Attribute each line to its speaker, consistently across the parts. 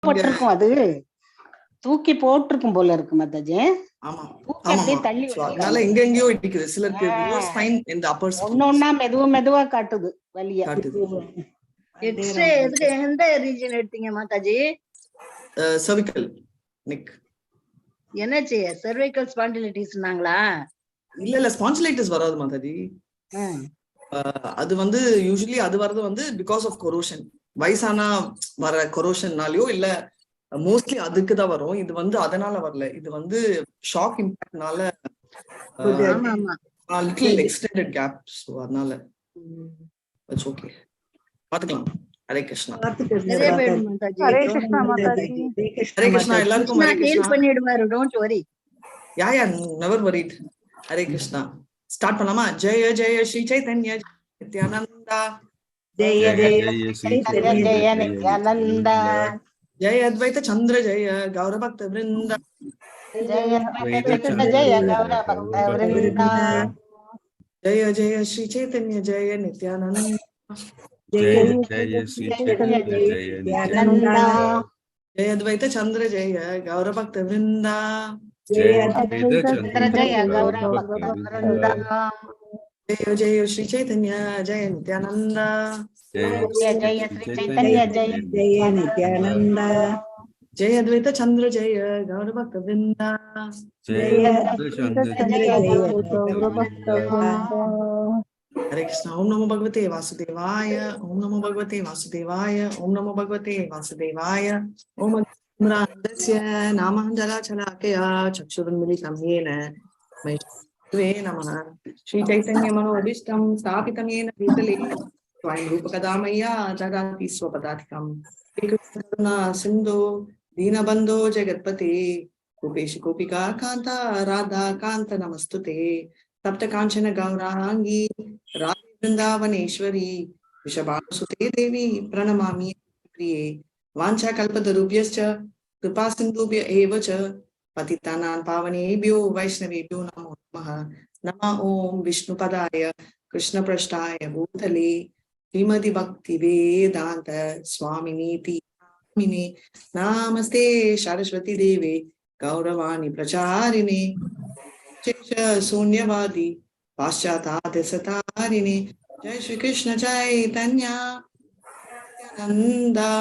Speaker 1: போட்டிருக்கும், அது தூக்கி போட்டிருக்கும் போல இருக்கு மாதாஜி.
Speaker 2: ஆமா
Speaker 1: தூக்கி அப்படியே தள்ளி
Speaker 2: அதனால எங்க எங்கேயோ இடிக்குது. சிலருக்கு ஸ்பைன் இந்த அப்பர்
Speaker 1: ஒன்னொன்னா மெதுவா காட்டுது வலியா.
Speaker 3: எக்ஸ்ரே எதுக்கு எந்த ரீஜன் எடுத்தீங்க மாதாஜி?
Speaker 2: cervical neck.
Speaker 3: என்னாச்சு? cervical spondylitisனாங்களா?
Speaker 2: இல்ல ஸ்பான்டிலைட்டிஸ் வராது மாதாஜி. அது வந்து யூசுவலி அது வர்றது வந்து பிகாஸ் ஆஃப் கொரோஷன். வயசானா வர கொரோஷன்னாலயோ இல்ல மோஸ்ட்லி அதுக்குதான் வரும். இது வந்து அதனால வரல. இது வந்து ஷாக் இம்பாக்ட்னால லிட்டில் எக்ஸ்டெண்டட் கேப். ஸோ அதனால இட்ஸ் ஓகே, பாத்துக்கலாம். ஹரே கிருஷ்ணா.
Speaker 4: ஹரே கிருஷ்ணா மாதாஜி.
Speaker 2: ஹரே கிருஷ்ணா எல்லாருக்கும். ஹரே கிருஷ்ணா.
Speaker 3: பண்ணிடுவாரு, don't worry.
Speaker 2: Yeah never worried. Hare Krishna. Start பண்ணலாமா? ஜெய ஜெய ஸ்ரீ சைதன்ய நித்யானந்தா,
Speaker 1: ஜெய ஜெய ஸ்ரீ சைதன்ய நித்யானந்தா,
Speaker 2: ஜெய அத்வைத சந்திர ஜெய கௌர பக்த விருந்தா,
Speaker 1: ஜெய அத்வைத சந்திர ஜெய கௌர பக்த விருந்தா,
Speaker 2: ஜெய ஜெய ஸ்ரீ சைதன்ய ஜெய நித்யானந்தா,
Speaker 4: ஜெய ஜெய ஸ்ரீ சைதன்ய ஜெய நித்யானந்தா,
Speaker 2: ஜெய அத்வைத சந்திர ஜெய கௌர பக்த விருந்தா,
Speaker 4: ஜெய அத்வைத சந்திர ஜெய கௌர பக்த விருந்தா,
Speaker 2: ஜெய ஜெய ஸ்ரீ சைதன்ய ஜெய நித்யானந்தா,
Speaker 1: ஜெய ஜெய ஸ்ரீ சைதன்ய ஜெய நித்யானந்தா,
Speaker 2: ஜெய அத்வைத சந்திர ஜெய கௌர பக்த விருந்தா,
Speaker 4: ஜெய அத்வைத சந்திர ஜெய கௌர பக்த விருந்தா.
Speaker 2: ஹரே கிருஷ்ணா. ஓம் நமோ பகவதே வாசுதேவாய, ஓம் நமோ பகவதே வாசுதேவாய, ஓம் நமோ பகவதே வாசுதேவாய. ஓம் அக்னிராந்தஸ்ய நாமாஞ்சலாச்சலாக்கயா சக்ஷுருன்மிலிதம் येन மே நமः. ஸ்ரீ சைதன்ய மனோபீஷ்டம் ஸ்தாபிதம் येन भूतले स्वयं रूपकदा मय्या ददाति स्वपदाधिकम्. श्रीकृष्ण सिन्धु दीनबन्धो जगत्पते गोपेश गोपिका कान्ता राधा कान्त नमस्तुते. सप्त कांचन गौरांगी राधे वृंदावनेश्वरी वृषभानुसुते देवी प्रणमामि प्रिये. वाञ्छा कल्पतरुभ्यश्च कृपा सिन्धुभ्य एव च पतितानां पावनेभ्यो वैष्णवेभ्यो नमो नमः. नमः ओं विष्णुपदाय कृष्णपृष्ठाय भूतले श्रीमति भक्ति वेदांत स्वामिनीति नामिने. नमस्ते सरस्वती देवे गौरवाणी प्रचारिणे शून्यवादी पाश्चात्य सतारिणे. जय श्री कृष्ण चैतन्य नित्यानंदा,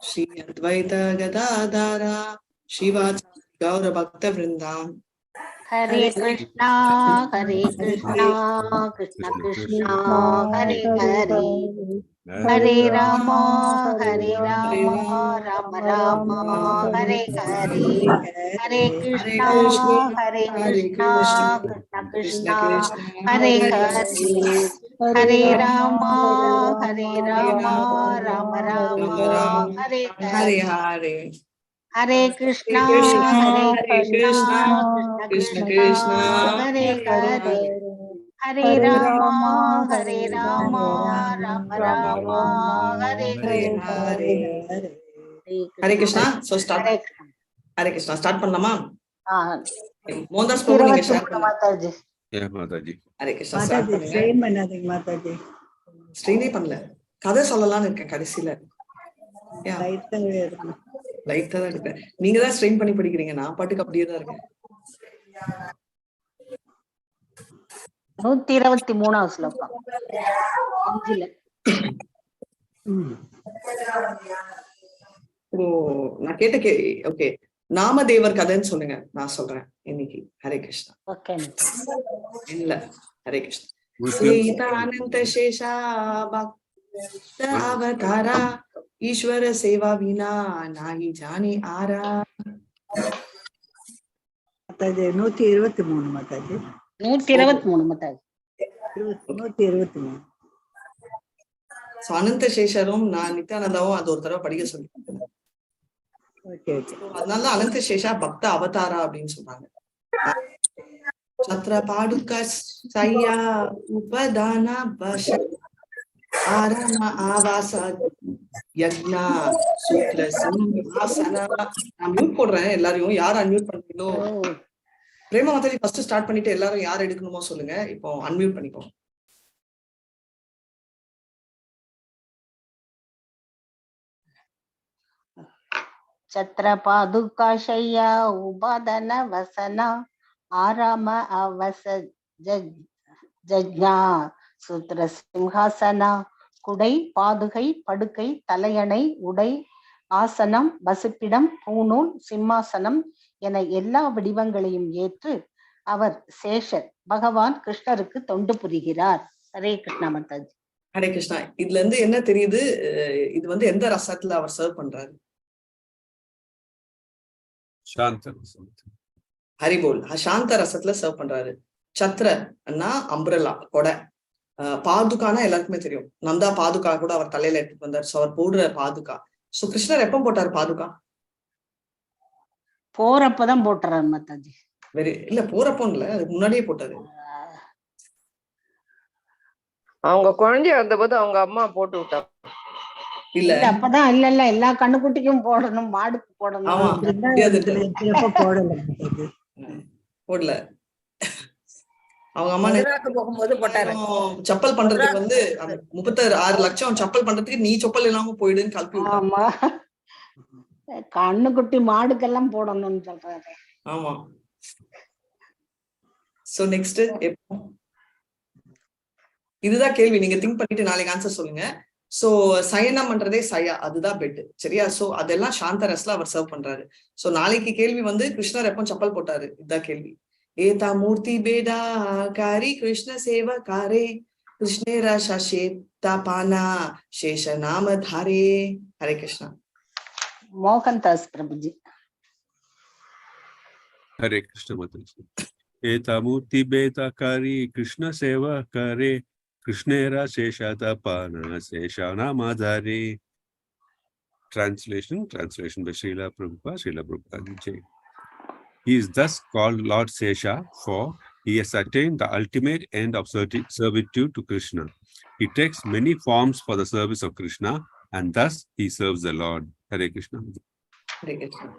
Speaker 2: श्री अद्वैत गदाधर श्रीवासादि गौर भक्त वृंदा.
Speaker 1: Hare Krishna Krishna Krishna Hare Hare, Hare Rama Rama Rama Hare Hare, Hare Krishna Krishna Krishna Hare Hare, Hare Rama Rama Rama Hare
Speaker 2: Hare Hare,
Speaker 1: Hare Krishna Krishna Krishna Hare Hare, Hare Rama Rama Rama Hare Hare.
Speaker 2: Hare Krishna. So start. Hare Krishna start பண்ணலாமா? மோகன்தாஸ் பிரபு நீங்க ஷேர் பண்ணுங்க மாதாஜி.
Speaker 4: மாதாஜி.
Speaker 2: ஹரே கிருஷ்ணா. ஸ்டார்ட் பண்ணுங்க. ஸ்ட்ரெயின் பண்ணாதீங்க மாதாஜி. ஸ்ட்ரெயினே பண்ணல, கதை சொல்லலாம்னு இருக்கேன் கடைசில. லைட்டா தான் இருக்கேன். நீங்க தான் ஸ்ட்ரெயின் பண்ணி படிக்கிறீங்க, நான் பாட்டுக்கு அப்படியே தான் இருக்கேன்.
Speaker 1: 123வது ஸ்லோகம்.
Speaker 2: நான் கேட்ட ஓகே, நாமதேவர் கதைன்னு சொல்லுங்க, நான் சொல்றேன் இன்னைக்கு. ஹரே கிருஷ்ணா. இல்ல ஹரே கிருஷ்ணா. ஸ்ரீதானந்த சேஷா பக்த அவதாரா ஈஸ்வர சேவா வினா நாகி ஜானி ஆரா.
Speaker 3: 123 மாதாஜி.
Speaker 1: 123 மாதாஜி.
Speaker 3: 123.
Speaker 2: அனந்த சேஷரும் நான் நித்யானந்தாவும் அது ஒரு தடவை படிக்க சொல்லி, அதனால அனந்த சேஷா பக்த அவதாரா அப்படின்னு சொல்றாங்க. சத்ர பாடுக சையா உபதான பஷ ஆரம ஆவாச யக்னா சுக்ல சிம்ஹாசன. நான் மியூட் போடுறேன் எல்லாரையும், யார் அன்மியூட் பண்றீங்களோ. பிரேமா மாதாஜி ஃபர்ஸ்ட் ஸ்டார்ட் பண்ணிட்டு எல்லாரும் யார் எடுக்கணுமோ சொல்லுங்க. இப்போ அன்மியூட் பண்ணிக்கோ.
Speaker 1: சத்ர பாதுகா ஷய்யா உபாதன வசன ஆராம அவச ஜஜ்ஞா சூத்ர சிம்ஹாசனா குடை பாதுகை படுக்கை தலையணை உடை ஆசனம் வசிப்பிடம் பூணூல் சிம்மாசனம் என எல்லா வடிவங்களையும் ஏற்று அவர் சேஷர் பகவான் கிருஷ்ணருக்கு தொண்டு புரிகிறார். ஹரே கிருஷ்ணா மாதாஜி.
Speaker 2: ஹரே கிருஷ்ணா. இதுல இருந்து என்ன தெரியுது? இது வந்து எந்த ரசத்துல அவர் சர்வ் பண்றாரு? ஹரிபோல் சாந்த ரசத்துல சர்வ் பண்றாரு. சத்ரன்னா அம்ப்ரெல்லா கொடை, பாதுகானா எல்லாருக்குமே தெரியும். நந்தா பாதுகா கூட அவர் தலையில எடுத்துட்டு வந்தார். சோ அவர் போடுற பாதுகா. சோ கிருஷ்ணர் எப்ப போட்டார் பாதுகா?
Speaker 1: போறப்பதான் போட்டுறாரு மாதாஜி.
Speaker 2: இல்ல போறப்போ இல்ல, அதுக்கு முன்னாடியே போட்டாரு.
Speaker 4: அவங்க குழந்தைய வந்தபோது அவங்க அம்மா போட்டு விட்டாங்க.
Speaker 2: இல்ல
Speaker 1: அப்பதான் இல்ல எல்லா கண்ணுக்குட்டிக்கும் போடணும், மாடுக்கு போடணும்.
Speaker 2: போடல. அவங்க அம்மா
Speaker 4: போகும்போது போட்டாரு.
Speaker 2: செப்பல் பண்றதுக்கு வந்து 36 லட்சம் செப்பல் பண்றதுக்கு நீ செப்பல் இல்லாம போயிடுன்னு கல்பி விட்டாங்க.
Speaker 1: ஆமா, கண்ணுக்குட்டி மாடுக்கெல்லாம் போடணும்னு சொல்றாரு.
Speaker 2: ஆமா. சோ நெக்ஸ்ட் எப்போ? இதுதான் கேள்வி. நீங்க திங்க் பண்ணிட்டு நாளைக்கு ஆன்சர் சொல்லுங்க. சோ சயனம் பண்றதே சயா, அதுதான் பெட். சரியா? சோ அதெல்லாம் சாந்தரஸ்ல அவர் சர்வ் பண்றாரு. சோ நாளைக்கு கேள்வி வந்து கிருஷ்ணர் எப்போ செப்பல் போட்டாரு, இதுதான் கேள்வி. ஏதா மூர்த்தி பேடா காரி கிருஷ்ண சேவ காரே கிருஷ்ணேரா சஷேதா பானா சேஷ நாம தாரே. ஹரே கிருஷ்ணா.
Speaker 1: மோகன் தாஸ் பிரபுஜி.
Speaker 5: हरे कृष्ण माताजी. एता मूर्ति बेताकारी कृष्ण सेवा करे कृष्णेरा शेषातापाना शेषानामाधारे. Translation by Srila Prabhupada. He is thus called Lord Sesha, for he has attained the ultimate end of servitude to Krishna. He takes many forms for the service of Krishna, and thus he serves the Lord. Hare Krishna.
Speaker 2: Hare Krishna.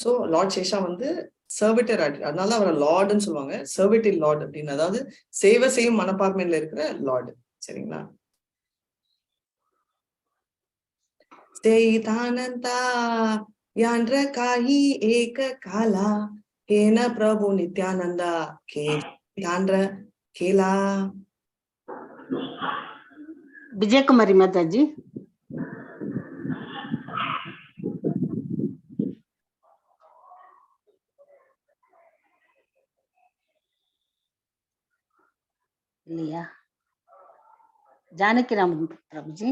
Speaker 2: So Lord Sesha வந்து சர்விட்டர், அதனால அவரை லார்டுன்னு சொல்லுவாங்க. சர்விட்டில் Lord அப்படின்னு, அதாவது சேவை செய்யும் மனப்பான்மையில இருக்கிற Lord. சரிங்களா? சேதானந்தா யான்ற காயி ஏக காலா கேன பிரபு நித்யானந்தா கே யான்ற கேலா.
Speaker 1: விஜயகுமாரி மாதாஜி. இல்லையா? ஜானகிராம் பிரபுஜி.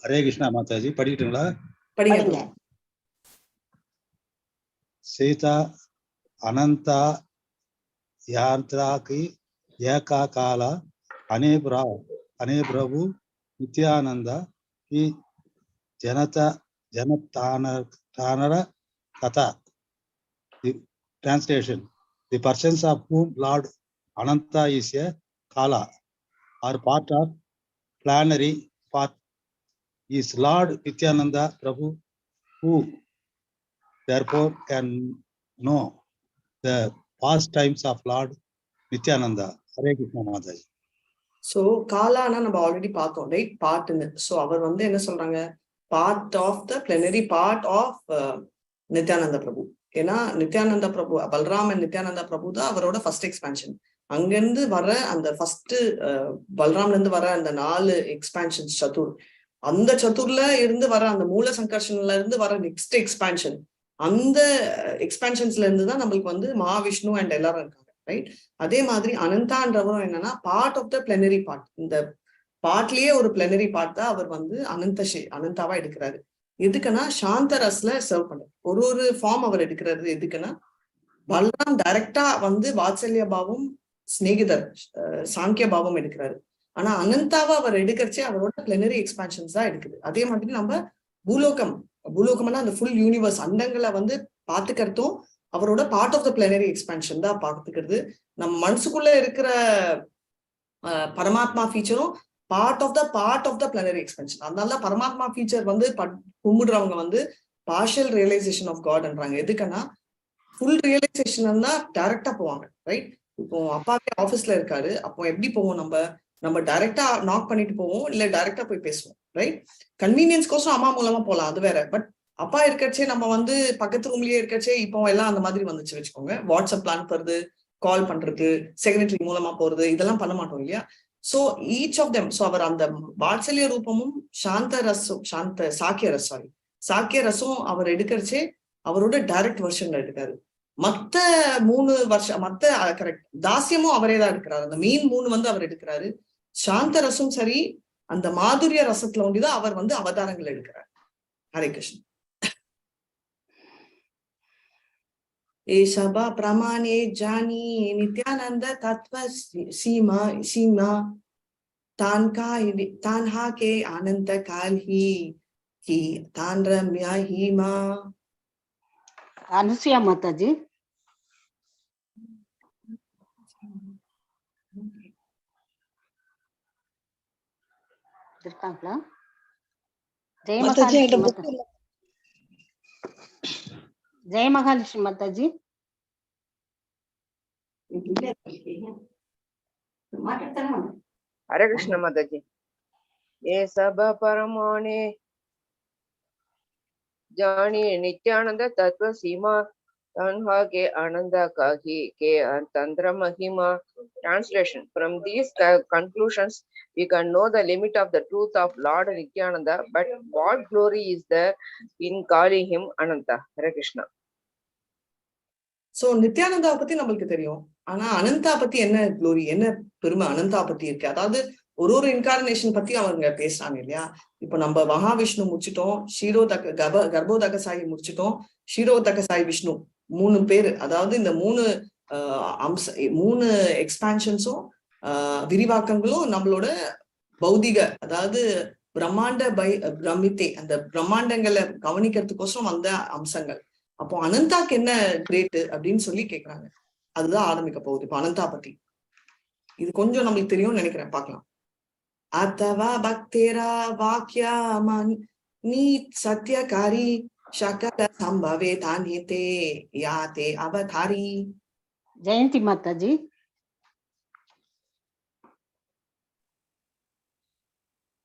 Speaker 6: ஹரே கிருஷ்ணா மாதாஜி. படிக்கிட்டுங்களா?
Speaker 2: படிங்க.
Speaker 6: சீதா அனந்தா யாத்ராகி ஏகா காலா அனே பிரபு நித்யானந்தா கி ஜனதானர கதா. Translation: The persons of whom Lord Ananta is a Kala are part of plenary part is Lord Nityananda Prabhu, who therefore can know the past times of Lord Nityananda. Hare Krishna Mataji.
Speaker 2: So காலானா நம்ம already பார்த்தோம், right? பார்ட்னு. So அவர் வந்து என்ன சொல்றாங்க? Part of the plenary part of Nityananda Prabhu. ஏன்னா நித்யானந்த பிரபு, பல்ராமன் நித்யானந்த பிரபு தான் அவரோட first expansion. அங்கிருந்து வர அந்த ஃபர்ஸ்ட் பல்ராம்ல இருந்து வர அந்த 4 எக்ஸ்பான்ஷன்ஸ் சதுர், அந்த சதுர்ல இருந்து வர அந்த மூல சங்கர்ஷன்ல இருந்து வர நெக்ஸ்ட் எக்ஸ்பான்ஷன், அந்த எக்ஸ்பான்ஷன்ஸ்ல இருந்து தான் நம்மளுக்கு வந்து மகாவிஷ்ணு அண்ட் எல்லாரும் இருக்காங்க, ரைட்? அதே மாதிரி அனந்தான்றவரும் என்னன்னா part of the plenary part. இந்த பார்ட்லயே ஒரு பிளனரி பார்ட் தான் அவர் வந்து அனந்தாவா எடுக்கிறாரு. எதுக்குன்னா சாந்தரஸ்ல சர்வ் பண்றாரு. ஒரு ஃபார்ம் அவர் எடுக்கிறது எதுக்குன்னா, பல்ராம் டைரக்டா வந்து வாத்சல்ய பாவம், ஸ்நேகிதர் சாங்கிய பாவம் எடுக்கிறாரு. ஆனா அனந்தாவா அவர் எடுக்கிறச்சே அவரோட பிளனரி எக்ஸ்பான்ஷன்ஸ் தான் எடுக்குது. அதே மாதிரி நம்ம பூலோகம்னா அந்த ஃபுல் யூனிவர்ஸ் அண்டங்களை வந்து பாத்துக்கிறதும் அவரோட part of the plenary expansion தான் பாத்துக்கிறது. நம்ம மனசுக்குள்ள இருக்கிற பரமாத்மா ஃபீச்சரும் part of the plenary expansion. அதனால பரமாத்மா ஃபீச்சர் வந்து கும்பிடுறவங்க வந்து பார்ஷியல் ரியலைசேஷன் ஆஃப் காட்ன்றாங்க. எதுக்குன்னா ஃபுல் ரியலைசேஷன் தான் டைரக்டா போவாங்க, ரைட்? இப்போ அப்பாவே ஆஃபீஸ்ல இருக்காரு, அப்போ எப்படி போவோம்? நம்ம டைரக்டா நாக் பண்ணிட்டு போவோம், இல்ல டைரக்டா போய் பேசுவோம், ரைட்? கன்வீனியன்ஸ்கோசம் அம்மா மூலமா போகலாம், அது வேற. பட் அப்பா இருக்கச்சே நம்ம வந்து பக்கத்து ரூம்லயே இருக்கச்சே இப்போ எல்லாம் அந்த மாதிரி வந்துச்சு வச்சுக்கோங்க. வாட்ஸ்அப்ல அனுப்புறது, கால் பண்றது, செக்ரட்டரி மூலமா போறது, இதெல்லாம் பண்ண மாட்டோம் இல்லையா? So each of them, so அவர் அந்த வாத்சல்ய ரூபமும் சாக்கிய ரசம் அவர் எடுக்கிறச்சே அவரோட டைரக்ட் வெர்ஷன்ல எடுக்காரு. மத்த 3 வருஷம் கரெக்ட் தாசியமும் அவரே தான் எடுக்கிறாரு. அந்த மீன் 3 வந்து அவர் எடுக்கிறாரு. சாந்த ரசம் சரி, அந்த மாதுரிய ரசத்துல ஒண்டிதான் அவர் வந்து அவதாரங்கள் எடுக்கிறார். ஹரே கிருஷ்ணன். ஏஷபா பிரமாணே ஜானி நித்யானந்த தத்வ சீமா தான்ஹா கே ஆனந்த கால்ஹி கி தான் ரம்யா ஹீமா.
Speaker 1: அனுசுயா மாதாஜி. இருக்காங்களா? ஜெய மகாலட்சுமி மாதாஜி.
Speaker 7: हरे कृष्ण माता जी। ये सब परमाने जानी नित्यानंद तत्व सीमा तन्हा के आनंद काहि के तंत्र महिमा. Translation: From these conclusions we can know the limit of the truth of Lord Nityananda, but what glory is there in calling him Ananta. Hare Krishna.
Speaker 2: So Nityananda பத்தி நம்மளுக்கு தெரியும். ஆனா அனந்தா பத்தி என்ன குளோரி, என்ன பெருமை அனந்தா பத்தி இருக்கு. அதாவது ஒரு இன்கார்னேஷன் பத்தி அவங்க பேசுறாங்க இல்லையா? இப்ப நம்ம மகாவிஷ்ணு முடிச்சிட்டோம், கர்ப்போதக சாயி முடிச்சிட்டோம், ஷீரோதக சாய் விஷ்ணு 3 பேரு. அதாவது இந்த 3 எக்ஸ்பான்ஷன்ஸும் விரிவாக்கங்களும் நம்மளோட பௌதிக, அதாவது பிரம்மித்தே, அந்த பிரம்மாண்டங்களை கவனிக்கிறதுக்கோசரம் வந்த அம்சங்கள். அப்போ அனந்தாக்கு என்ன கிரேட் அப்படின்னு சொல்லி கேக்குறாங்க. அதுதான் ஆரம்பிக்க போகுது இப்ப அனந்தா பத்தி. இது கொஞ்சம் நம்மளுக்கு தெரியும்னு நினைக்கிறேன், பார்க்கலாம். அத்தவா பக்தேரா வாக்கியா நீ சத்யகாரி சகல சம்பவே தானியதே யாதே அவதாரி.
Speaker 1: ஜெயந்தி மாதாஜி.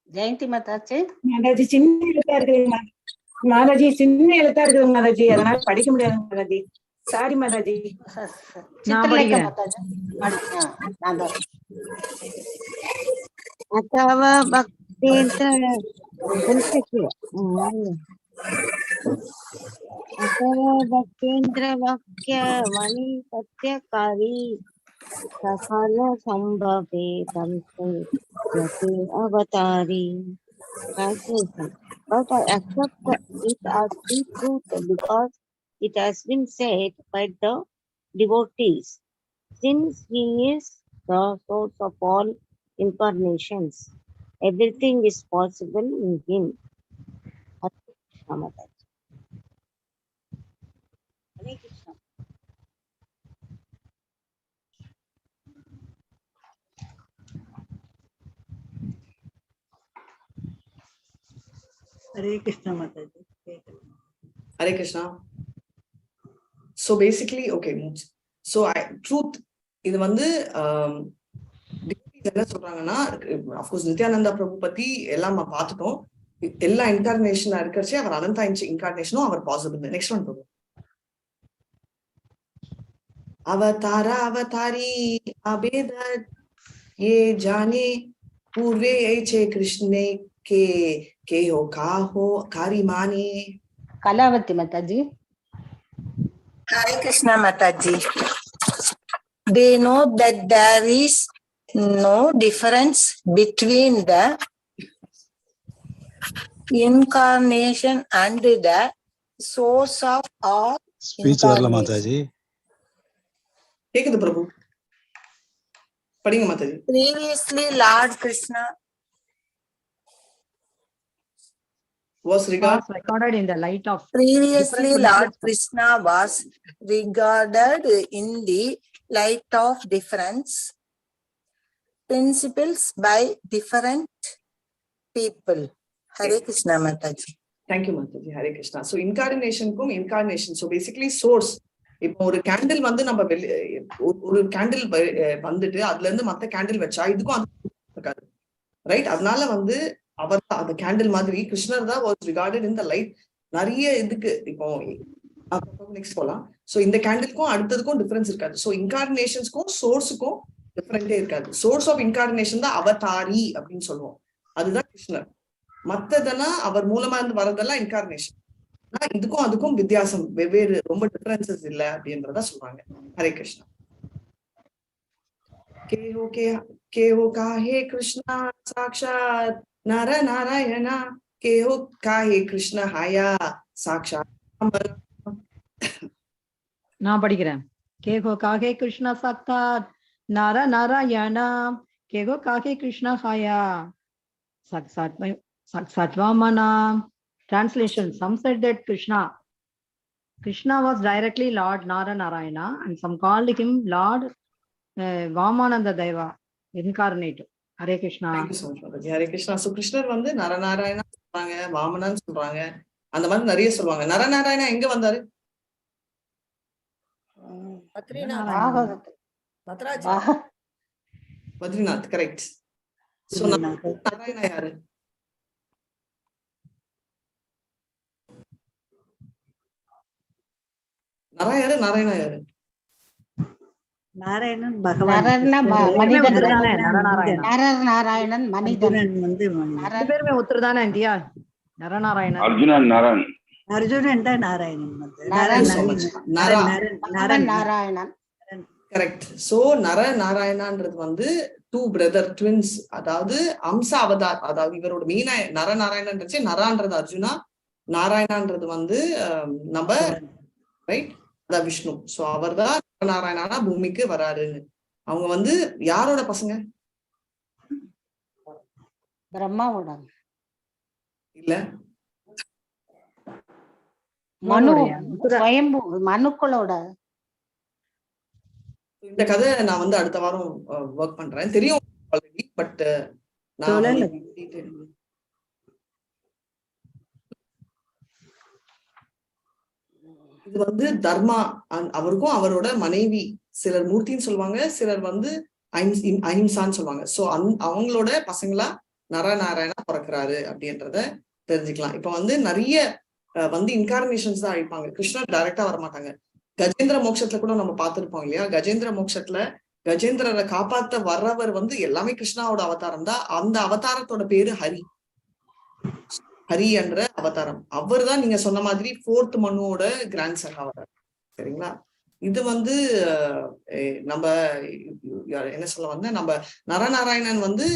Speaker 1: ஜெயந்தி மாதாஜி.
Speaker 4: மாதாஜி சின்ன எழுத்தா இருக்குதுங்க மாதாஜி, சின்ன எழுத்தா இருக்குது மாதாஜி, அதனால படிக்க முடியாது மாதாஜி. சாரி மாதாஜி.
Speaker 8: अथवा भक्तेन्द्र वाक्य मणि सत्यकारी सकल संभवे तंत्र अवतारी. Translation: But I accept it as the truth because it has been said by the devotees, since he is the source of all incarnations. Everything is possible in him. Hare Krishna Mataji. Hare Krishna.
Speaker 4: Hare Krishna Mataji.
Speaker 2: Hare Krishna. So basically, okay, so truth இது வந்து என்ன சொல்றாங்கன்னா, of course Nithyananda பிரபு பத்தி எல்லாம் நம்ம பார்த்துட்டோம். எல்லா இன்கார்னேஷனா இருக்கிறச்சே அவர் அனந்தா இன்கார்னேஷனும் அவர் பாசிபிள். நெக்ஸ்ட் ஒன் பிரபு. அவதாரி அபேத ये जाने पूर्वे ऐचे कृष्णे के हो कारी माने.
Speaker 1: कलावती माताजी.
Speaker 9: Hare Krishna Mataji. They know that there is no difference between the incarnation and the source of all incarnation.
Speaker 2: கேக்குது பிரபு, படிங்க Mataji.
Speaker 9: Previously Lord Krishna
Speaker 2: was regarded
Speaker 10: in the light of
Speaker 9: Previously Lord Krishna was regarded in the light of difference principles by different people. Hare Krishna Mataji.
Speaker 2: Thank you Mataji. Hare Krishna. So incarnation, so basically source. இப்போ ஒரு candle வந்து நம்ம ஒரு candle வந்துட்டு அதுல இருந்து மத்த candle வச்சா இதுக்கும் இருக்காது, ரைட்? அதனால வந்து அவர் அந்த கேண்டில் மாதிரி கிருஷ்ணர் தான் was rewarded in the light நிறைய இதுக்கு இப்போ நெக்ஸ்ட் போலாம். சோ இந்த கேண்டிலுக்கும் அடுத்ததுக்கும் டிஃபரன்ஸ் இருக்காது. சோ இன்கார்டினேஷன்ஸ்க்கும் சோர்ஸுக்கும் டிஃபரெண்டே இருக்காது. சோர்ஸ் ஆஃப் இன்கார்டினேஷன் தான் அவதாரி அப்படின்னு சொல்லுவோம், அதுதான் கிருஷ்ணர். மத்ததெல்லாம் அவர் மூலமா இருந்து வரதெல்லாம் இன்கார்டினேஷன். ஆனா இதுக்கும் அதுக்கும் வித்தியாசம், வெவ்வேறு, ரொம்ப டிஃபரன்சஸ் இல்ல அப்படின்றத சொல்றாங்க. ஹரே கிருஷ்ணா. கேஹோ காஹே கிருஷ்ணா சாக்ஷாத் நர நாராயணா கேஹோ காஹே கிருஷ்ண ஹாயா சாக்ஷாத்.
Speaker 1: நான் படிக்கிறேன். கேகோ காகே கிருஷ்ண சாக்ஷாத் நர நாராயணா கேகோ காகே கிருஷ்ண ஹாயா சாக்ஷாத் Vamana. Translation: Some said that Krishna was directly Lord Nara Narayana, and some called him Lord Vamananda Deva, incarnate. Hare Krishna.
Speaker 2: Thank you so much, Mataji. Hare Krishna. So கிருஷ்ணர் வந்து நரநாராயணா சொல்றாங்க, வாமனான்னு சொல்றாங்க, அந்த மாதிரி நிறைய சொல்லுவாங்க. நரநாராயணா எங்க வந்தாரு? பத்ரிநாத், கரெக்ட். சோ நாராயணா யாரு? நாராயணா யாரு?
Speaker 3: நாராயணன் பகவான். நரநாராயணன் மனிதன் வந்து
Speaker 1: பேருமே ஒத்துருதானே இந்தியா? நரநாராயணன்
Speaker 3: அர்ஜுனன் தான் நாராயணன் வந்து நாராயணன்.
Speaker 2: கரெக்ட். சோ நரநாராயணான்றது வந்து டூ பிரதர் ட்வின்ஸ், அதாவது அம்ச அவதார். அதாவது இவரோட மெயினா நரநாராயணன்றது நரான்றது அர்ஜுனா, நாராயணான்றது வந்து நம்ம ரைட், அதான் விஷ்ணு. சோ அவர் தான் நாராயணனா பூமிக்கு வராருன்னு. அவங்க வந்து யாரோட பசங்க?
Speaker 3: பிரம்மாவோட
Speaker 2: இல்ல,
Speaker 3: மனுக்களோட.
Speaker 2: இந்த கதை நான் வந்து அடுத்த வாரம் ஒர்க் பண்றேன், தெரியும் ஆல்ரெடி, பட் இது வந்து தர்மா, அவருக்கும் அவரோட மனைவி, சிலர் மூர்த்தின்னு சொல்லுவாங்க, சிலர் வந்து அஹிம்சான்னு சொல்லுவாங்க. சோ அவங்களோட பசங்களா நரநாராயணா பிறக்கிறாரு அப்படின்றத தெரிஞ்சுக்கலாம். இப்ப வந்து நிறைய வந்து இன்கார்னேஷன்ஸ் தான் அழிப்பாங்க, கிருஷ்ணர் டைரக்டா வரமாட்டாங்க. கஜேந்திர மோட்சத்துல கூட நம்ம பார்த்திருப்போம் இல்லையா? கஜேந்திர மோட்சத்துல கஜேந்திரரை காப்பாத்த வர்றவர் வந்து எல்லாமே கிருஷ்ணாவோட அவதாரம் தான். அந்த அவதாரத்தோட பேரு ஹரி என்ற அவதாரம். அவர் தான் நீங்க சொன்ன மாதிரி 4th மனுவோட கிராண்ட் சன் அவதாரம். சரிங்களா? இது வந்து நம்ம என்ன சொல்ல வந்த, நம்ம நரநாராயணன் வந்து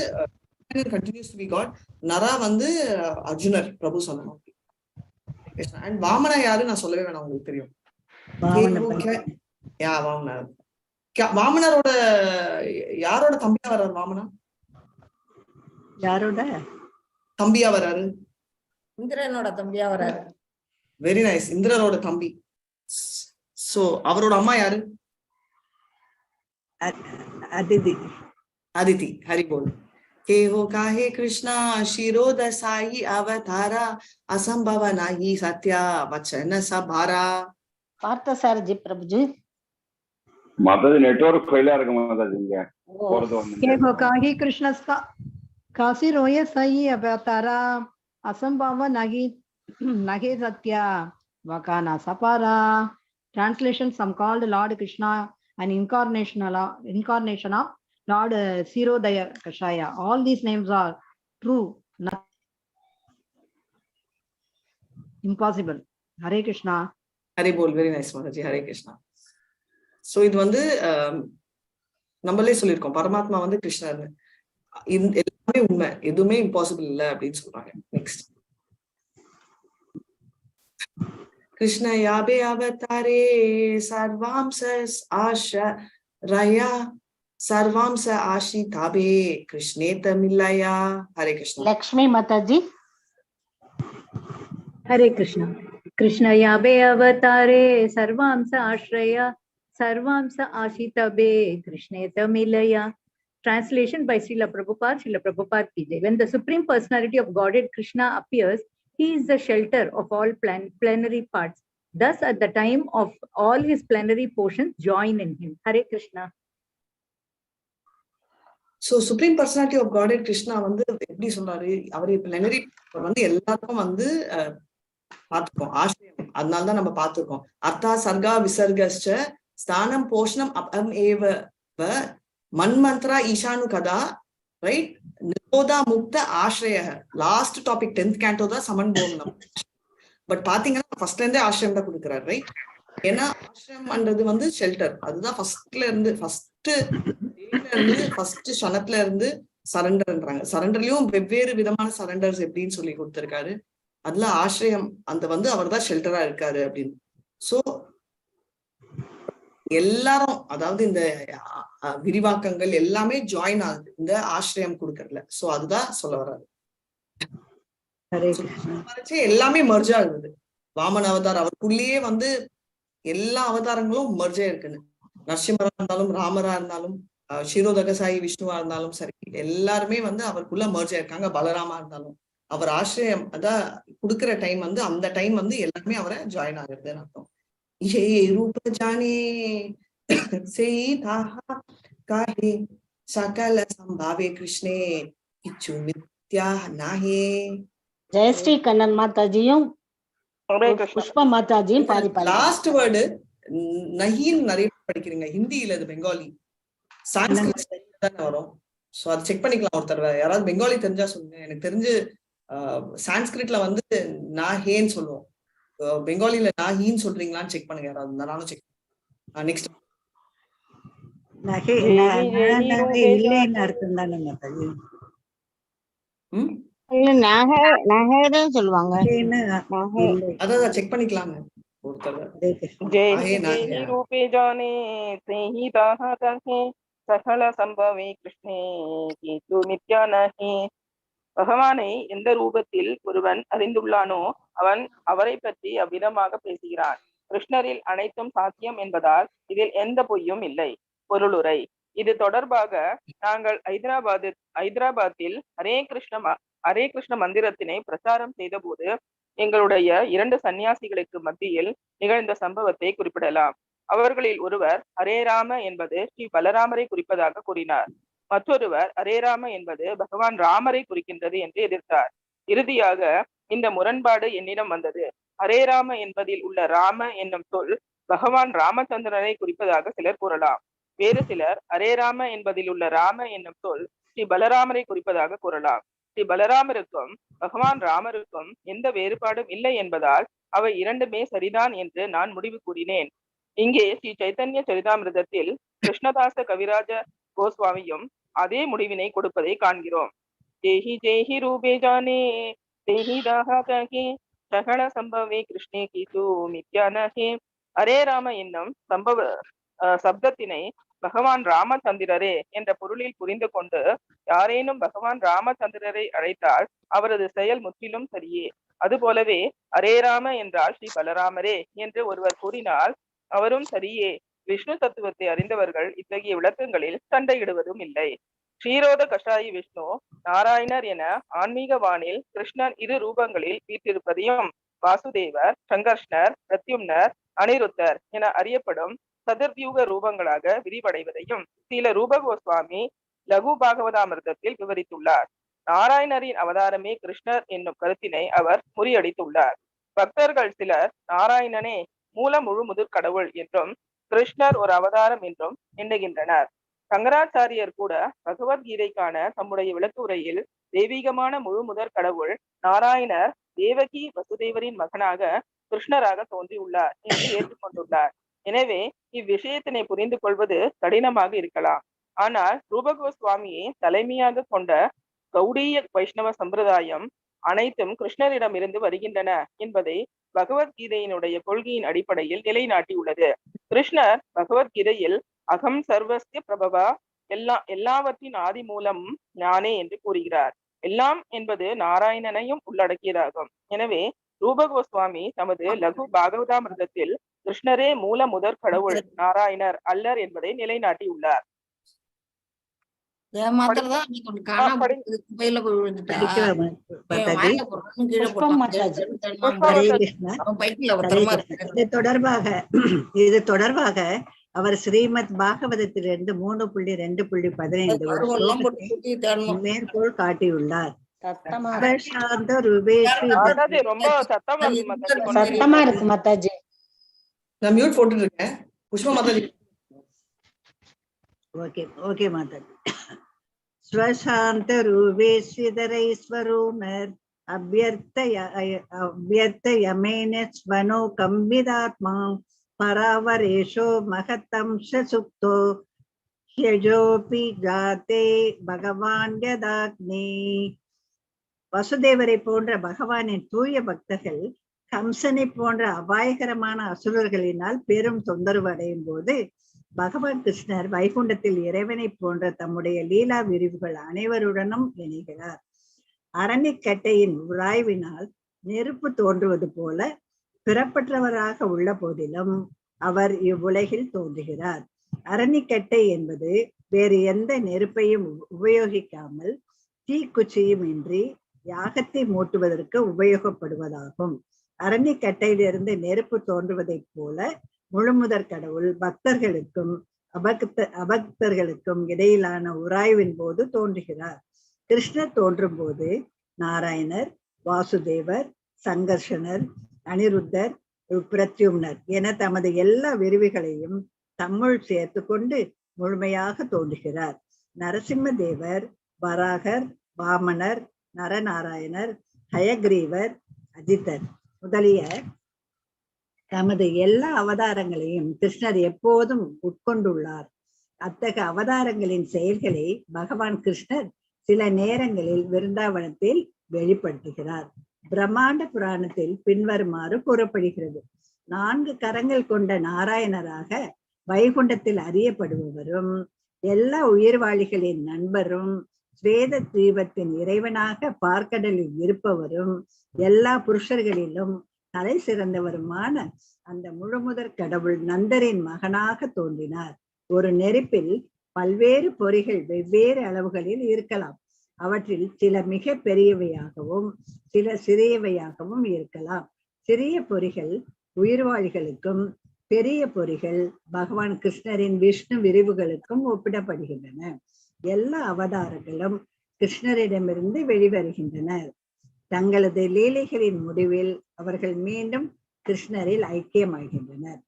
Speaker 2: continues to be God. நரா வந்து அர்ஜுனர், பிரபு சொன்ன மாதிரி. அண்ட் வாமனா யாரு நான் சொல்லவே வேணாம், உங்களுக்கு தெரியும். வாமனரோட யாரோட தம்பியா வர்றாரு? வாமனா
Speaker 3: யாரோட
Speaker 2: தம்பியா வர்றாரு?
Speaker 9: இந்திரனோட தம்பியா வர்றாரு.
Speaker 2: வெரி நைஸ், இந்திரனோட தம்பி. சோ அவரோட அம்மா யாரு? அதிதி. ஹரி போல். கேஹோ காஹே கிருஷ்ணா ஷிரோத சாயி அவதாரா அசம்பவ நாஹி சத்யா வச்சன சபாரா.
Speaker 3: பார்த்த சாரஜி பிரபுஜி.
Speaker 10: மாதாஜி நெட்வொர்க் ஃபெயிலா இருக்கு மாதாஜி. இங்க போறது வந்து
Speaker 1: கேஹோ காஹே கிருஷ்ணஸ்கா Kashi ரோய Sai அவதாரா அசம்பவ நாஹி Sathya வகானா சபாரா. Translation: Some called Lord Krishna an incarnation of Lord Ksirodaya Kashaya. All these names are true, not impossible. Hare Krishna.
Speaker 2: Hari bol. Very nice Mataji. Hare Krishna. So இது வந்து நம்மளே சொல்லியிருக்கோம், பரமாத்மா வந்து கிருஷ்ணர். எல்லாமே உண்மை, எதுவுமே இம்பாசிபிள் இல்லை அப்படின்னு சொல்றாங்க. நெக்ஸ்ட், கிருஷ்ண யாபே அவதாரே சர்வாம்ச ஆஷரயா சர்வாம்ச ஆஷிதாபே கிருஷ்ணே தமிழயா. ஹரே கிருஷ்ணா.
Speaker 3: லக்ஷ்மி மாதாஜி.
Speaker 11: हरे कृष्णा. कृष्ण याबे अवतारे सर्वांस आश्रय सर्वांस आशितबे कृष्णे तमिलया. Translation by Srila Prabhupada ki jai. When the Supreme Personality of Godhead Krishna appears, he is the shelter of all plenary parts. Thus, at the time of all his plenary portions join in him. Hare Krishna.
Speaker 2: So supreme personality of God Krishna வந்து எப்படி சொல்றாரு? அவரு plenary வந்து எல்லாருக்கும் வந்து பார்த்திருக்கோம். ஆசிரியம் அதனாலதான் நம்ம பார்த்திருக்கோம். அர்த்தா சர்கா விசர்கஸ்ச ஸ்தானம் போஷணம் அபம் ஏவ மன்மந்த்ரா ஈசானு கதா, ரைட்? நிரோதா முக்த ஆசிரிய. லாஸ்ட் டாபிக் 10th canto தான் சமன் போகணும். பட் பாத்தீங்கன்னா ஃபர்ஸ்ட்ல இருந்தே ஆசிரியம் தான் கொடுக்குறாரு, ரைட்? ஏன்னா ஆசிரம்ன்றது வந்து ஷெல்டர். அதுதான் ஃபர்ஸ்ட்ல இருந்து ஃபர்ஸ்ட் க்ஷணத்துல இருந்து சரண்டர்ன்றாங்க. சரண்டர்லயும் வெவ்வேறு விதமான சரண்டர்ஸ் எப்படின்னு சொல்லி கொடுத்திருக்காரு. அதுல ஆசிரியம் அந்த வந்து அவர் தான் ஷெல்டரா இருக்காரு அப்படின்னு. சோ எல்லாரும், அதாவது இந்த விரிவாக்கங்கள் எல்லாமே ஜாயின் ஆகுது இந்த ஆசிரியம் கொடுக்கறதுல. சோ அதுதான் சொல்ல வர்றாரு. எல்லாமே மர்ஜ் ஆகுது. வாமன் அவதார் அவருக்குள்ளேயே வந்து எல்லா அவதாரங்களும் மர்ஜா இருக்குன்னு. நரசிம்மரா இருந்தாலும், ராமரா இருந்தாலும், ஷீரோதகசாயி விஷ்ணுவா இருந்தாலும் சரி, எல்லாருமே வந்து அவருக்குள்ள மர்ஜா இருக்காங்க. பலராமா இருந்தாலும் அவர் ஆசிரியம் அதான் கொடுக்குற டைம் வந்து அந்த டைம் வந்து எல்லாருமே அவரை ஜாயின் ஆகுறதுன்னு அர்த்தம். ஏ ரூப ஜானே காஹே சகல சம்பாவே கிருஷ்ணே இச்சு மித்யா நாஹே.
Speaker 3: ஜெயஸ்ரீ கண்ணன் மாதாஜியும் புஷ்பா மாதாஜியும் பாதி பாதி.
Speaker 2: லாஸ்ட் வேர்டு நஹின்னு நிறைய படிக்கிறீங்க. ஹிந்தியில அது பெங்காலி, சான்ஸ்கிரிட் தானே வரும். சோ அதை செக் பண்ணிக்கலாம் ஒரு தடவை. யாராவது பெங்காலி தெரிஞ்சா சொல்லுங்க. எனக்கு தெரிஞ்சு சான்ஸ்கிரிட்ல வந்து நாஹேன்னு சொல்லுவோம், பெங்காலில நாஹின்னு சொல்றீங்களான்னு செக் பண்ணுங்க யாராவது. நானும் செக். நெக்ஸ்ட்
Speaker 8: சொல்லுவாங்க.
Speaker 2: அதான் செக் பண்ணிக்கலாங்க ஒரு தடவை.
Speaker 12: சகல சம்பவே கிருஷ்ணே கீது மித்யா நஹி. பகவானை எந்த ரூபத்தில் ஒருவன் அறிந்துள்ளானோ அவன் அவரை பற்றி அவ்விதமாக பேசுகிறான். கிருஷ்ணரில் அனைத்தும் சாத்தியம் என்பதால் இதில் எந்த பொய்யும் இல்லை. பொருளுரை. இது தொடர்பாக நாங்கள் ஐதராபாத்தில் ஹரே கிருஷ்ண மந்திரத்தினை பிரச்சாரம் செய்த போது எங்களுடைய 2 சன்னியாசிகளுக்கு மத்தியில் நிகழ்ந்த சம்பவத்தை குறிப்பிடலாம். அவர்களில் ஒருவர் ஹரே ராம என்பது ஸ்ரீ பலராமரை குறிப்பதாக கூறினார். மற்றொருவர் ஹரே ராம என்பது பகவான் ராமரை குறிக்கின்றது என்று எதிர்த்தார். இறுதியாக இந்த முரண்பாடு என்னிடம் வந்தது. ஹரே ராம என்பதில் உள்ள ராம என்னும் சொல் பகவான் ராமச்சந்திரனை குறிப்பதாக சிலர் கூறலாம். வேறு சிலர் ஹரே ராம என்பதில் உள்ள ராம என்னும் சொல் ஸ்ரீ பலராமரை குறிப்பதாக கூறலாம். ஸ்ரீ பலராமருக்கும் பகவான் ராமருக்கும் எந்த வேறுபாடும் இல்லை என்பதால் அவை இரண்டுமே சரிதான் என்று நான் முடிவு கூறினேன். இங்கே ஸ்ரீ சைத்தன்ய சரிதாமிர்தத்தில் கிருஷ்ணதாச கவிராஜ கோஸ்வாமியும் அதே முடிவினை கொடுப்பதை காண்கிறோம். தேஹி ஜெய்ஹி ரூபே ஜானே தேஹி தாஹா கஹே சகல சம்பவே கிருஷ்ணே கீது மித்யா நஹி. ஹரே ராம என்னும் சப்தத்தினை பகவான் ராமச்சந்திரரே என்ற பொருளில் புரிந்து கொண்டு யாரேனும் பகவான் ராமச்சந்திரரை அழைத்தால் அவரது செயல் முற்றிலும் சரியே. அதுபோலவே ஹரே ராம என்றால் ஸ்ரீ பலராமரே என்று ஒருவர் கூறினால் அவரும் சரியே. விஷ்ணு தத்துவத்தை அறிந்தவர்கள் இத்தகைய விளக்கங்களில் சண்டையிடுவதும் இல்லை. க்ஷீரோத கஷாயி விஷ்ணு நாராயணர் என ஆன்மீக வானில் கிருஷ்ணன் 2 ரூபங்களில் வீற்றிருப்பதையும் வாசுதேவர், சங்கர்ஷ்ணர், பிரத்யும்னர், அனிருத்தர் என அறியப்படும் சதுர்வியூக ரூபங்களாக விரிவடைவதையும் சில ரூப கோஸ்வாமி லகு பாகவதாமிர்தத்தில் விவரித்துள்ளார். நாராயணரின் அவதாரமே கிருஷ்ணர் என்னும் கருத்தினை அவர் முறியடித்துள்ளார். பக்தர்கள் சிலர் நாராயணனே முழு முதற் கடவுள் என்றும் கிருஷ்ணர் ஒரு அவதாரம் என்றும் எண்ணுகின்றனர். சங்கராச்சாரியர் கூட பகவத்கீதைக்கான தம்முடைய விளக்குரையில் தெய்வீகமான முழு முதற் கடவுள் நாராயணர் தேவகி வசுதேவரின் மகனாக கிருஷ்ணராக தோன்றியுள்ளார் என்று ஏற்றுக்கொண்டுள்ளார். எனவே இவ்விஷயத்தினை புரிந்து கொள்வது கடினமாக இருக்கலாம். ஆனால் ரூபகோஸ்வாமியை தலைமையாக கொண்ட கௌடிய வைஷ்ணவ சம்பிரதாயம் அனைத்தும் கிருஷ்ணரிடமிருந்து வருகின்றன என்பதை பகவத்கீதையினுடைய கொள்கையின் அடிப்படையில் நிலைநாட்டியுள்ளது. கிருஷ்ணர் பகவத்கீதையில் அகம் சர்வஸ்ய பிரபவா, எல்லாவற்றின் ஆதி மூலம் ஞானே என்று கூறுகிறார். எல்லாம் என்பது நாராயணனையும் உள்ளடக்கியதாகும். எனவே ரூபகோஸ்வாமி தமது லகு பாகவதாமிர்தத்தில் கிருஷ்ணரே மூல முதற் கடவுள், நாராயணர் அல்லர் என்பதை நிலைநாட்டியுள்ளார்.
Speaker 1: இது தொடர்பாக அவர் ஸ்ரீமத் பாகவதத்திலிருந்து 3.2.15 மேற்கோள் காட்டியுள்ளார்.
Speaker 3: ஸ்வசாந்த ரூபேஷு
Speaker 12: மாதாஜி ரொம்ப சத்தமா இருக்கு மாதாஜி.
Speaker 4: சத்தமா இருக்கு மாதாஜி.
Speaker 2: நான் மியூட் போட்டுட்டு இருக்கேன். புஷ்பா மாதாஜி.
Speaker 3: ஓகே மாதாஜி. ஸ்வசாந்த ரூபேஸ்வரீஸ்வரோமர் அபியர்த்தயமேன ஸ்வனோ கம்பிதாத்மா பராவரேஷோ மகத்தம் சுக்தோ ஹ்யஜோபி ஜாதே பகவான் யதாக்னி. வசுதேவரை போன்ற பகவானின் தூய பக்தர்கள் கம்சனை போன்ற அபாயகரமான அசுரர்களினால் பெரும் தொந்தரவு அடையும் போது பகவான் கிருஷ்ணர் வைகுண்டத்தில் இறைவனை போன்ற தம்முடைய லீலா விரிவுகள் அனைவருடனும் இணைகிறார். அரணிக்கட்டையின் உராய்வினால் நெருப்பு தோன்றுவது போல பிறப்பற்றவராக உள்ள போதிலும் அவர் இவ்வுலகில் தோன்றுகிறார். அரணிக்கட்டை என்பது வேறு எந்த நெருப்பையும் உபயோகிக்காமல் தீக்குச்சியும் இன்றி யாகத்தை மூட்டுவதற்கு உபயோகப்படுவதாகும். அரணிக்கட்டையிலிருந்து நெருப்பு தோன்றுவதைப் போல முழுமுதற் கடவுள் பக்தர்களுக்கும் அபக்தர்களுக்கும் இடையிலான உராய்வின் போது தோன்றுகிறார். கிருஷ்ணர் தோன்றும் போது நாராயணர், வாசுதேவர், சங்கர்ஷனர், அனிருத்தர், பிரத்யும்னர் என தமது எல்லா விரிவுகளையும் தம்முள் சேர்த்து கொண்டு முழுமையாக தோன்றுகிறார். நரசிம்ம தேவர், வராகர், வாமனர், நரநாராயணர், ஹயக்ரீவர், அஜித்தர் முதலிய தமது எல்லா அவதாரங்களையும் கிருஷ்ணர் எப்போதும் உட்கொண்டுள்ளார். அத்தகைய அவதாரங்களின் செயல்களை பகவான் கிருஷ்ணர் சில நேரங்களில் விருந்தாவனத்தில் வெளிப்படுத்துகிறார். பிரம்மாண்ட புராணத்தில் பின்வருமாறு கூறப்படுகிறது. 4 கரங்கள் கொண்ட நாராயணராக வைகுண்டத்தில் அறியப்படுபவரும் எல்லா உயிர்வாளிகளின் நண்பரும் ஸ்வேத தீபத்தின் இறைவனாக பார்க்கடலில் இருப்பவரும் எல்லா புருஷர்களிலும் தலை சிறந்தவருமான அந்த முழுமுதற் கடவுள் நந்தரின் மகனாக தோன்றினார். ஒரு நெருப்பில் பல்வேறு பொறிகள் வெவ்வேறு அளவுகளில் இருக்கலாம். அவற்றில் சில மிக பெரியவையாகவும் சில சிறியவையாகவும் இருக்கலாம். சிறிய பொறிகள் உயிர்வாளிகளுக்கும் பெரிய பொறிகள் பகவான் கிருஷ்ணரின் விஷ்ணு விரிவுகளுக்கும் ஒப்பிடப்படுகின்றன. எல்லா அவதாரங்களும் கிருஷ்ணரிடமிருந்து வெளிவருகின்றன. தங்களது லீலைகளின் முடிவில் அவர்கள் மீண்டும் கிருஷ்ணரில் ஐக்கியமாகின்றனர்.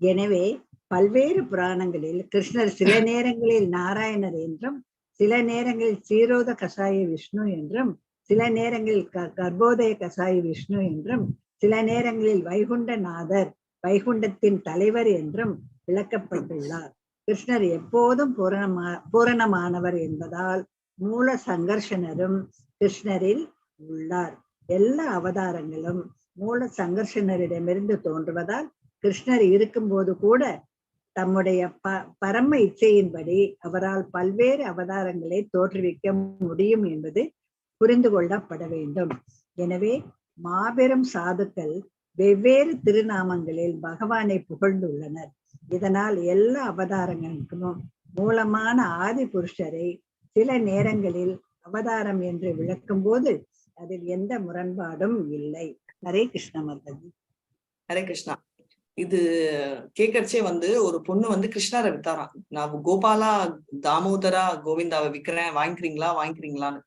Speaker 3: எனவே பல்வேறு புராணங்களில் கிருஷ்ணர் சில நேரங்களில் நாராயணர் என்றும் சில நேரங்களில் சீரோத கசாய விஷ்ணு என்றும் சில நேரங்களில் கர்ப்போதய கசாய விஷ்ணு என்றும் சில நேரங்களில் வைகுண்டநாதர், வைகுண்டத்தின் தலைவர் என்றும் விளக்கப்பட்டுள்ளார். கிருஷ்ணர் எப்போதும் பூரணமானவர் என்பதால் மூல சங்கர்ஷனரும் கிருஷ்ணரில் உள்ளார். எல்லா அவதாரங்களும் மூல சங்கர்ஷனரிடமிருந்து தோன்றுவதால் கிருஷ்ணர் இருக்கும்போது கூட தம்முடைய பரம இச்சையின்படி அவரால் பல்வேறு அவதாரங்களை தோற்றுவிக்க முடியும் என்பது புரிந்து கொள்ளப்பட வேண்டும். எனவே மாபெரும் சாதுக்கள் வெவ்வேறு திருநாமங்களில் பகவானை புகழ்ந்துள்ளனர். இதனால் எல்லா அவதாரங்களுக்கும் மூலமான ஆதி புருஷரை சில நேரங்களில் அவதாரம் என்று விளக்கும் போது அதில் எந்த முரண்பாடும் இல்லை. ஹரே கிருஷ்ண மாதாஜி.
Speaker 2: ஹரே கிருஷ்ணா. இது கேட்கறச்சே ஒரு பொண்ணு கிருஷ்ணரை வித்தாராம். நான் கோபாலா தாமோதரா கோவிந்தாவை விற்கிறேன், வாங்கிக்கிறீங்களான்னு.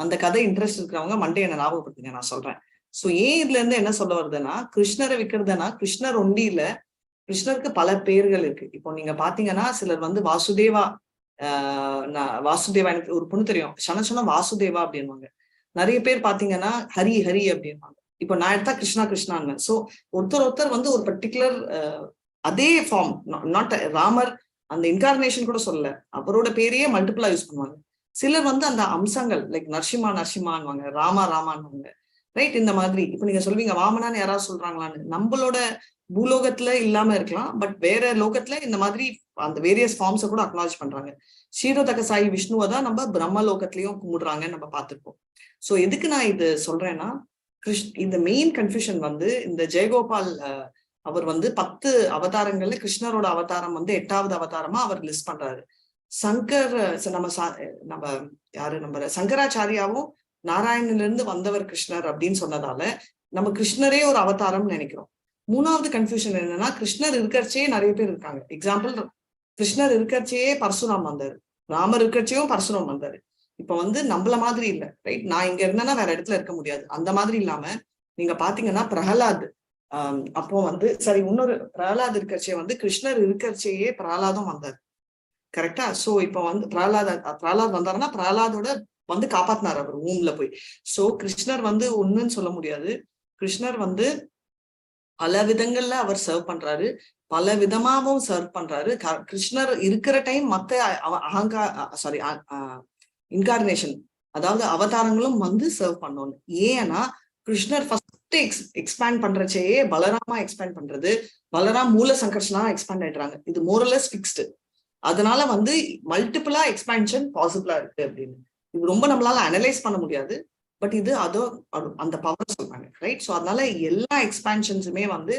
Speaker 2: அந்த கதை இன்ட்ரெஸ்ட் இருக்கிறவங்க மண்டே என்ன ஞாபகப்படுத்துங்க, நான் சொல்றேன். சோ ஏன் இதுல இருந்து என்ன சொல்ல வருதுன்னா, கிருஷ்ணரை விற்கிறதுனா கிருஷ்ணர் ஒண்டி இல்ல, கிருஷ்ணருக்கு பல பேர்கள் இருக்கு. இப்போ நீங்க பாத்தீங்கன்னா சிலர் வாசுதேவா, வாசுதேவா, எனக்கு ஒரு பொண்ணு தெரியும், சொன்ன வாசுதேவா அப்படின்வாங்க. நிறைய பேர் பாத்தீங்கன்னா ஹரி ஹரி அப்படின்வாங்க. இப்போ நான் எடுத்தா கிருஷ்ணா கிருஷ்ணான்னு. சோ ஒருத்தர் ஒரு பர்டிகுலர் அதே ஃபார்ம், நாட் ராமர் அந்த இன்கார்னேஷன் கூட சொல்லல, அவரோட பேரையே மல்டிபிளா யூஸ் பண்ணுவாங்க. சிலர் அந்த அம்சங்கள் லைக் நரசிம்மான்வாங்க, ராமான்வாங்க, ரைட்? இந்த மாதிரி இப்போ நீங்க சொல்வீங்க வாமனான்னு யாராவது சொல்றாங்களான்னு. நம்மளோட பூலோகத்துல இல்லாம இருக்கலாம், பட் வேற லோகத்துல இந்த மாதிரி அந்த வேரியஸ் ஃபார்ம்ஸை கூட அக்னாலஜ் பண்றாங்க. ஷீரோதக சாயி விஷ்ணுவை தான் நம்ம பிரம்ம லோகத்திலையும் கும்பிடுறாங்கன்னு நம்ம பார்த்திருப்போம். சோ எதுக்கு நான் இது சொல்றேன்னா, இந்த மெயின் கன்ஃபியூஷன் இந்த ஜெயகோபால் அவர் 10 அவதாரங்கள்ல கிருஷ்ணரோட அவதாரம் 8வது அவதாரமா அவர் லிஸ்ட் பண்றாரு. நம்ம சங்கராச்சாரியாவும் நாராயணன்ல இருந்து வந்தவர் கிருஷ்ணர் அப்படின்னு சொன்னதால நம்ம கிருஷ்ணரே ஒரு அவதாரம்னு நினைக்கிறோம். 3வது கன்ஃபியூஷன் என்னன்னா, கிருஷ்ணர் இருக்கிறச்சே நிறைய பேர் இருக்காங்க. எக்ஸாம்பிள், கிருஷ்ணர் இருக்கிறச்சே பரசுராம் வந்தாரு, ராமர் இருக்கிறச்சேயும் பரசுராம் வந்தாரு. இப்ப வந்து நம்மள மாதிரி இல்ல, ரைட்? நான் இங்க இருந்தேன்னா வேற இடத்துல இருக்க முடியாது. அந்த மாதிரி இல்லாம நீங்க பாத்தீங்கன்னா பிரகலாத் அப்போ வந்து சரி, இன்னொரு பிரகலாத் இருக்கிறச்சே வந்து கிருஷ்ணர் இருக்கிறச்சேயே பிரகலாதும் வந்தார், கரெக்டா? சோ இப்ப வந்து பிரகலாத் வந்தாருன்னா பிரகலாதோட வந்து காப்பாத்தினார் அவர் ஊம்ல போய். சோ கிருஷ்ணர் வந்து ஒண்ணுன்னு சொல்ல முடியாது. கிருஷ்ணர் வந்து பல விதங்கள்ல அவர் சர்வ் பண்றாரு, பல விதமாவும் சர்வ் பண்றாரு. கிருஷ்ணர் இருக்கிற டைம் மத்த இன்கார்னேஷன், அதாவது அவதாரங்களும் வந்து சர்வ் பண்ணணும். ஏன்னா கிருஷ்ணர் ஃபர்ஸ்ட் எக்ஸ்பேண்ட் பண்றச்சேயே பலராமா எக்ஸ்பேண்ட் பண்றது, பலராம் மூல சங்கர்ஷனா எக்ஸ்பேண்ட் ஆயிடுறாங்க. இது மோரலஸ் ஃபிக்ஸ்டு. அதனால வந்து மல்டிபிளா எக்ஸ்பேன்ஷன் பாசிபிளா இருக்கு அப்படின்னு. இது ரொம்ப நம்மளால அனலைஸ் பண்ண முடியாது, பட் இது அந்த பவர் சொல்றாங்க, ரைட்? ஸோ அதனால எல்லா எக்ஸ்பேன்ஷன்ஸுமே வந்து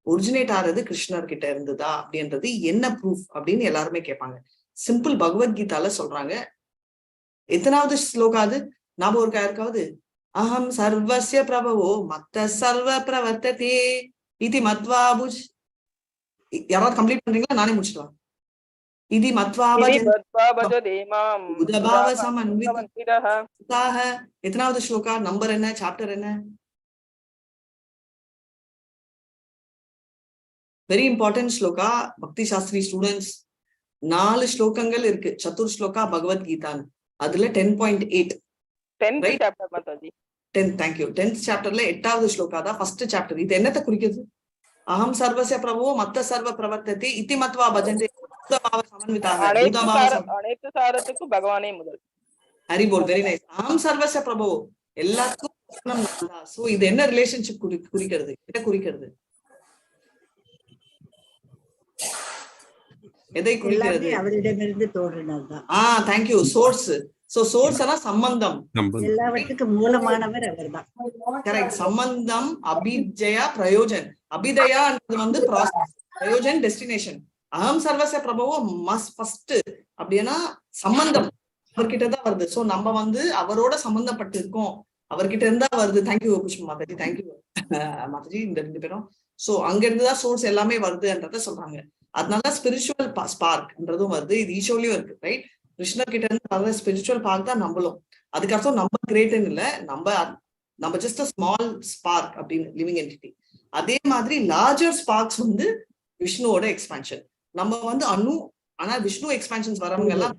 Speaker 2: ஒரிஜினேட் ஆறது கிருஷ்ணர் கிட்ட இருந்ததா அப்படின்றது என்ன ப்ரூஃப் அப்படின்னு எல்லாருமே கேட்பாங்க. சிம்பிள் பகவத்கீதால சொல்றாங்க. எத்தனாவது ஸ்லோகா அது ஞாபகம் இருக்கா யாருக்காவது? அஹம் சர்வஸ்ய பிரபவோ மத்த சர்வ பிரவர்த்ததே இதி மத்வா புஜ். யாராவது கம்ப்ளீட் பண்றீங்களா? நானே முடிச்சுக்கலாம். இதி மத்வா எத்தனாவது ஸ்லோகா? நம்பர் என்ன? சாப்டர் என்ன? Very important shloka. பக்தி சாஸ்திரி ஸ்டூடெண்ட்ஸ், 4 ஸ்லோகங்கள் இருக்கு சதுர் ஸ்லோகா பகவத்கீதான். அதுல 10.8 தேங்க்யூ. 10th சாப்டர்ல 8வது ஸ்லோகா தான் ஃபர்ஸ்ட் சாப்டர். இது என்னத்தை குறிக்குது? அகம் சர்வஸ்ய பிரபோ மத்த சர்வ பிரவர்த்ததே இதி மத்வா பஜந்தே
Speaker 12: அனைத்து சாரத்துக்கும் பகவானே முதல்.
Speaker 2: Haribol, very nice. அகம் சர்வஸ்ய பிரபோ, எல்லாத்துக்கும். சோ இது என்ன ரிலேஷன்ஷிப் குறிக்கிறது? என்ன குறிக்கிறது? எதை குறிக்கிறது?
Speaker 3: அவரிடமிருந்து தோன்றினதுதான்.
Speaker 2: தேங்க்யூ. சோர்ஸ். சோ சோர்ஸ்னா சம்பந்தம்,
Speaker 3: எல்லாவற்றுக்கும் மூலமானவர் அவர்தான்.
Speaker 2: கரெக்ட். சம்பந்தம், அபிஜயா, பிரயோஜன். அபிதயான்றது வந்து ப்ராசஸ், பிரயோஜன் டெஸ்டினேஷன். அகம் சர்வஸ்ய பிரபவோ மஸ்ட் ஃபர்ஸ்ட் அப்படின்னா சம்பந்தம் அவர்கிட்டதான் வருது. சோ நம்ம வந்து அவரோட சம்பந்தப்பட்டு இருக்கோம், அவர்கிட்ட இருந்தா வருது. தேங்க்யூ புஷ்பா மாதாஜி, தேங்க்யூ மாதாஜி, இந்த 2 பேரும். சோ அங்க இருந்துதான் சோர்ஸ் எல்லாமே வருதுன்றத சொல்றாங்க. அதனால ஸ்பிரிச்சுவல் ஸ்பார்க்ன்றதும் வருது. இது ஈஷோலயும் இருக்கு, ரைட்? கிருஷ்ணர் கிட்ட இருந்து வர்ற ஸ்பிரிச்சுவல் பார்க் தான் நம்மளும். அதுக்கப்புறம் நம்ம கிரேட்னு இல்ல, நம்ம ஜஸ்ட் அ ஸ்மால் ஸ்பார்க் அப்படின்னு, லிவிங் என்டிட்டி. அதே மாதிரி லார்ஜர் ஸ்பார்க்ஸ் வந்து விஷ்ணுவோட எக்ஸ்பான்ஷன். நம்ம வந்து ஆனா விஷ்ணு எக்ஸ்பான்ஷன்ஸ் வரவங்க எல்லாம்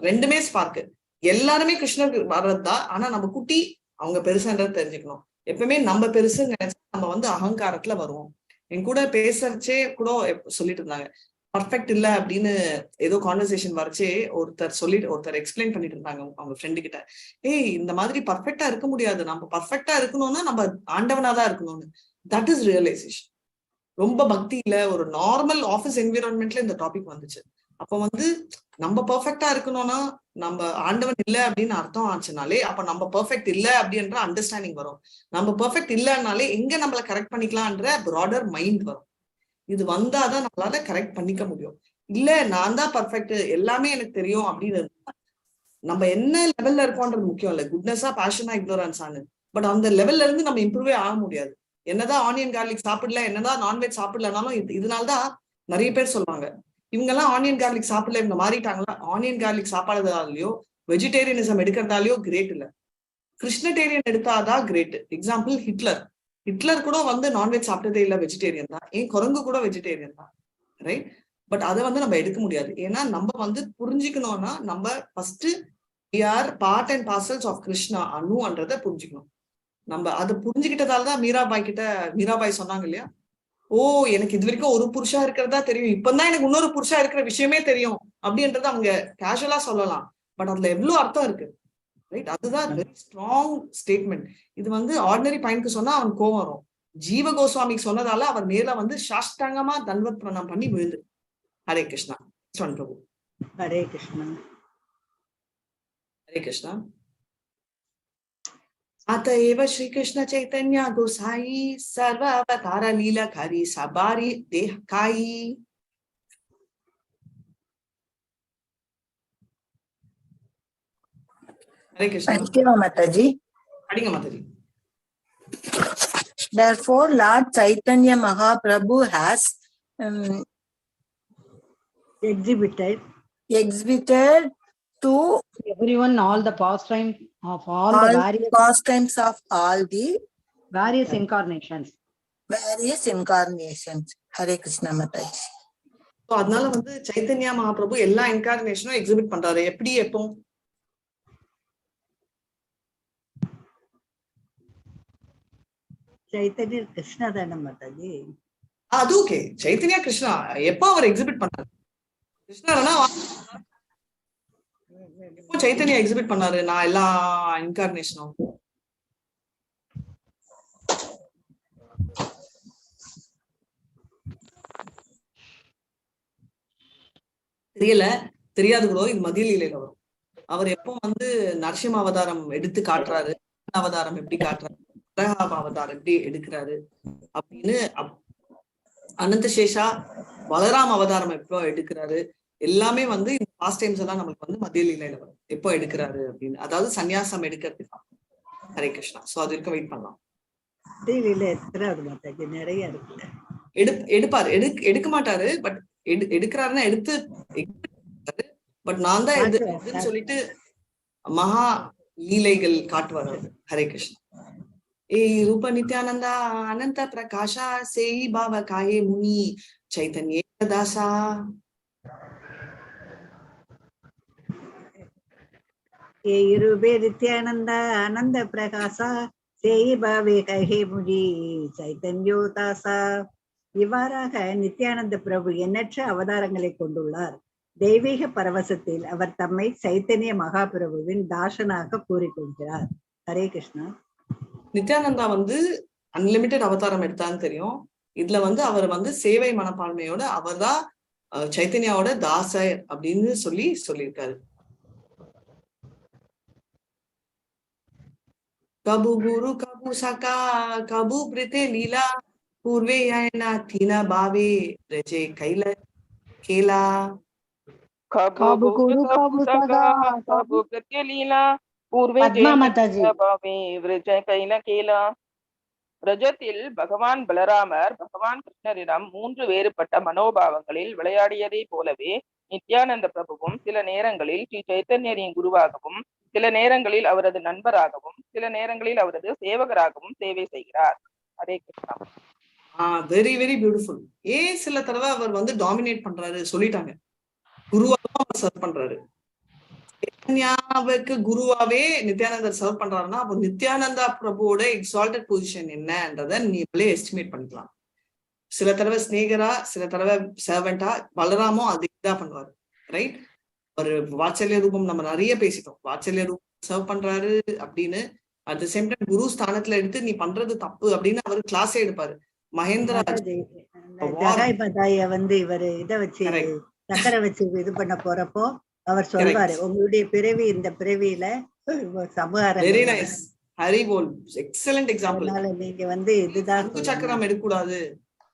Speaker 2: ரெண்டுமே ஸ்பார்க். எல்லாருமே கிருஷ்ணருக்கு வர்றதுதான். ஆனா நம்ம குட்டி, அவங்க பெருசுன்றது தெரிஞ்சுக்கணும். எப்பவுமே நம்ம பெருசுன்னு நினைச்சா நம்ம வந்து அகங்காரத்துல வருவோம். என் கூட பேசறச்சே கூட சொல்லிட்டு இருந்தாங்க, பர்ஃபெக்ட் இல்ல அப்படின்னு ஏதோ கான்வர்சேஷன் வரைச்சே ஒருத்தர் எக்ஸ்பிளைன் பண்ணிட்டு இருந்தாங்க அவங்க ஃப்ரெண்டு கிட்ட. இந்த மாதிரி பர்ஃபெக்டா இருக்க முடியாது, நம்ம பர்ஃபெக்டா இருக்கணும்னா நம்ம ஆண்டவனாதான் இருக்கணும்னு. That is realization. ரொம்ப பக்தி இல்ல, ஒரு நார்மல் ஆஃபீஸ் என்விரான்மெண்ட்ல இந்த டாபிக் வந்துச்சு. அப்ப வந்து நம்ம பெர்ஃபெக்டா இருக்கணும்னா நம்ம ஆண்டவன் இல்ல அப்படின்னு அர்த்தம் ஆச்சுனாலே அப்ப நம்ம பெர்ஃபெக்ட் இல்ல அப்படின்ற அண்டர்ஸ்டாண்டிங் வரும். நம்ம பெர்ஃபெக்ட் இல்லைனாலே எங்க நம்மள கரெக்ட் பண்ணிக்கலாம்ன்ற ப்ராடர் மைண்ட் வரும். இது வந்தாதான் நம்மளால கரெக்ட் பண்ணிக்க முடியும். இல்ல நான் தான் பர்ஃபெக்ட், எல்லாமே எனக்கு தெரியும் அப்படின்னு நம்ம என்ன லெவல்ல இருக்கோன்றது முக்கியம் இல்ல. குட்னஸா, பேஷனா, இக்னோரன்ஸான்னு. பட் அந்த லெவல்ல இருந்து நம்ம இம்ப்ரூவே ஆக முடியாது. என்னதான் ஆனியன் கார்லிக் சாப்பிடல, என்னதான் நான்வெஜ் சாப்பிடலனாலும் இதனால்தான் நிறைய பேர் சொல்லுவாங்க, இவங்க எல்லாம் ஆனியன் கார்லிக் சாப்பிடல, இவங்க மாறிட்டாங்களா? ஆனியன் கார்லிக் சாப்பிடாததாலயோ வெஜிடேரியனிசம் எடுக்கிறதாலயோ கிரேட் இல்ல, கிருஷ்ணடேரியன் எடுத்தாதான் கிரேட். எக்ஸாம்பிள் ஹிட்லர் கூட வந்து நான்வெஜ் சாப்பிட்டதே இல்ல, வெஜிடேரியன் தான். ஏன் குரங்கு கூட வெஜிடேரியன் தான், ரைட்? பட் அதை வந்து நம்ம எடுக்க முடியாது. ஏன்னா நம்ம வந்து புரிஞ்சுக்கணும்னா நம்ம first we are part and parcels of Krishna அணுன்றதை புரிஞ்சுக்கணும். நம்ம அதை புரிஞ்சுக்கிட்டதாலதான் மீராபாய் சொன்னாங்க இல்லையா, எனக்கு இது வரைக்கும் ஒரு புருஷா இருக்கிறதா தெரியும், இப்பதான் எனக்கு இன்னொரு புருஷா இருக்கிற விஷயமே தெரியும் அப்படின்றத அவங்க கேஷுவலா சொல்லலாம். பட் அதுல எவ்வளவு அர்த்தம் இருக்கு, ரைட்? அதுதான் வெரி ஸ்ட்ராங் ஸ்டேட்மெண்ட். இது வந்து ஆர்டினரி பையனுக்கு சொன்னா அவன் கோவம் வரும். ஜீவ கோஸ்வாமிக்கு சொன்னதால அவர் நேர்ல வந்து சாஷ்டாங்கமா தன்வத் பிரணாம் பண்ணி விழுந்து. ஹரே கிருஷ்ணா. பிரபு
Speaker 3: ஹரே கிருஷ்ணா.
Speaker 2: ஹரே கிருஷ்ணா. अतएव श्री कृष्ण चैतन्य गोसाई सर्व अवतार लीलाकारी सबारी देहकाई. हरे Krishna.
Speaker 9: Thank you, Mataji.
Speaker 2: Adinga Mataji.
Speaker 9: Therefore, Lord Chaitanya Mahaprabhu has exhibited to
Speaker 1: everyone, all the pastime of all the various
Speaker 9: pastimes of all the
Speaker 1: various incarnations.
Speaker 9: various incarnations. Hare Krishna Mataji.
Speaker 2: So அதனால வந்து சைத்தன்யா மகாபிரபு எல்லா இன்கார்னேஷனும் exhibit பண்றாரு. எப்படி எப்போ?
Speaker 3: चैतन्य कृष्णा தான மாதாஜி?
Speaker 2: அது okay. Chaitanya Krishna எப்போ அவர் exhibit பண்ணாரு? கிருஷ்ணா எப்போ சைத்தன்யா எக்ஸிபிட் பண்ணாரு நான் எல்லா இன்கார்னேஷனும்? தெரியல, தெரியாது ப்ரோ. இது மதிய லீலையில வரும். அவர் எப்போ வந்து நரசிம்ம அவதாரம் எடுத்து காட்டுறாரு, அவதாரம் எப்படி காட்டுறாரு, அவதாரம் எப்படி எடுக்கிறாரு அப்படின்னு, அனந்த சேஷா பலராம் அவதாரம் எப்போ எடுக்கிறாரு, எல்லாமே வந்து இந்த பாஸ்ட் டைம்ஸ் எல்லாம் நம்மளுக்கு வந்து மத்திய லீலையில வரும். எப்போ எடுக்கிறாரு அப்படின்னு, அதாவது சன்னியாசம் எடுக்கிறதுக்கு. ஹரே கிருஷ்ணா. சோ அது இருக்க வெயிட் பண்ணலாம்.
Speaker 3: நிறைய இருக்கு.
Speaker 2: எடுப்பாரு, எடுக்க மாட்டாரு. பட் எடுக்கிறாருன்னா எடுத்து, பட் நான் தான் எதுன்னு சொல்லிட்டு மகா லீலைகள் காட்டுவார். ஹரே கிருஷ்ணா. ஏ ரூப நித்யானந்தா அனந்த பிரகாஷா சேயி பாவ காயே முனி சைத்தன்ய தாசா.
Speaker 3: ஏ ரூபே நித்யானந்தா ஆனந்த பிரகாசா சேயி பாவே கஹே முனி சைத்தன்யோ தாசா. இவ்வாறாக நித்யானந்த பிரபு எண்ணற்ற அவதாரங்களை கொண்டுள்ளார். தெய்வீக பரவசத்தில் அவர் தம்மை சைத்தன்ய மகாபிரபுவின் தாசனாக கூறிக்கொள்கிறார். ஹரே கிருஷ்ணா.
Speaker 2: நித்யானந்தா வந்து அன்லிமிட்டெட் அவதாரம் எடுத்தான்னு தெரியும். இதுல வந்து அவர் வந்து சேவை மனப்பான்மையோட அவர் தான் சைத்தன்யாவோட தாசர் அப்படின்னு சொல்லியிருக்காரு. கபு குரு கபு சகா கபு பிரித்தே லீலா பூர்வே யாயனா தீனா பாவே ரஜே கைல கேலா.
Speaker 12: கபு குரு கபு சகா கபு பிரித்தே லீலா பூர்வே பாவே ரஜே கைல கேலா. ரஜத்தில் பகவான் பலராமர் பகவான் கிருஷ்ணரிடம் 3 வேறுபட்ட மனோபாவங்களில் விளையாடியதை போலவே நித்யானந்த பிரபுவும் சில நேரங்களில் ஸ்ரீ சைத்தன்யரின் குருவாகவும், சில நேரங்களில் அவரது நண்பராகவும், சில நேரங்களில் அவரது சேவகராகவும் சேவை செய்கிறார். Hare Krishna.
Speaker 2: Very very beautiful. ஏன் சில தடவை அவர் வந்து டாமினேட் பண்றாரு சொல்லிட்டாங்க, குருவாகவும் அவர் சர்வ் பண்றாரு. சைத்தன்யாவுக்கு குருவாவே நித்யானந்தர் சர்வ் பண்றாருன்னா அப்போ நித்யானந்தா பிரபுவோட எக்ஸால்டட் பொசிஷன் என்னன்றத நீங்களே எஸ்டிமேட் பண்ணிக்கலாம். சில தடவை ஸ்நேகரா, சில தடவை சர்வெண்டா. பலராமும் அதுதான் பண்ணுவாரு. ரைட். ஒரு வாத்சல்ய ரூபம் நம்ம நிறைய பேசிட்டோம். வாத்சல்ய ரூபம் சர்வ் பண்றாரு அப்படின்னு. அட் த சேம் டைம் குரு ஸ்தானத்துல எடுத்து நீ பண்றது தப்பு அப்படின்னு அவர் கிளாஸே எடுப்பாரு. மகேந்திரா
Speaker 3: வந்து இவர் இதை வச்சு சக்கரை வச்சு இது பண்ண போறப்போ அவர் சொல்வாரு, உங்களுடைய பிறவி இந்த பிறவியில சமூகாரம்.
Speaker 2: Very nice. ஹரி போல். Excellent example.
Speaker 3: நீங்க வந்து இதுதான்
Speaker 2: சக்கரம் எடுக்கூடாது,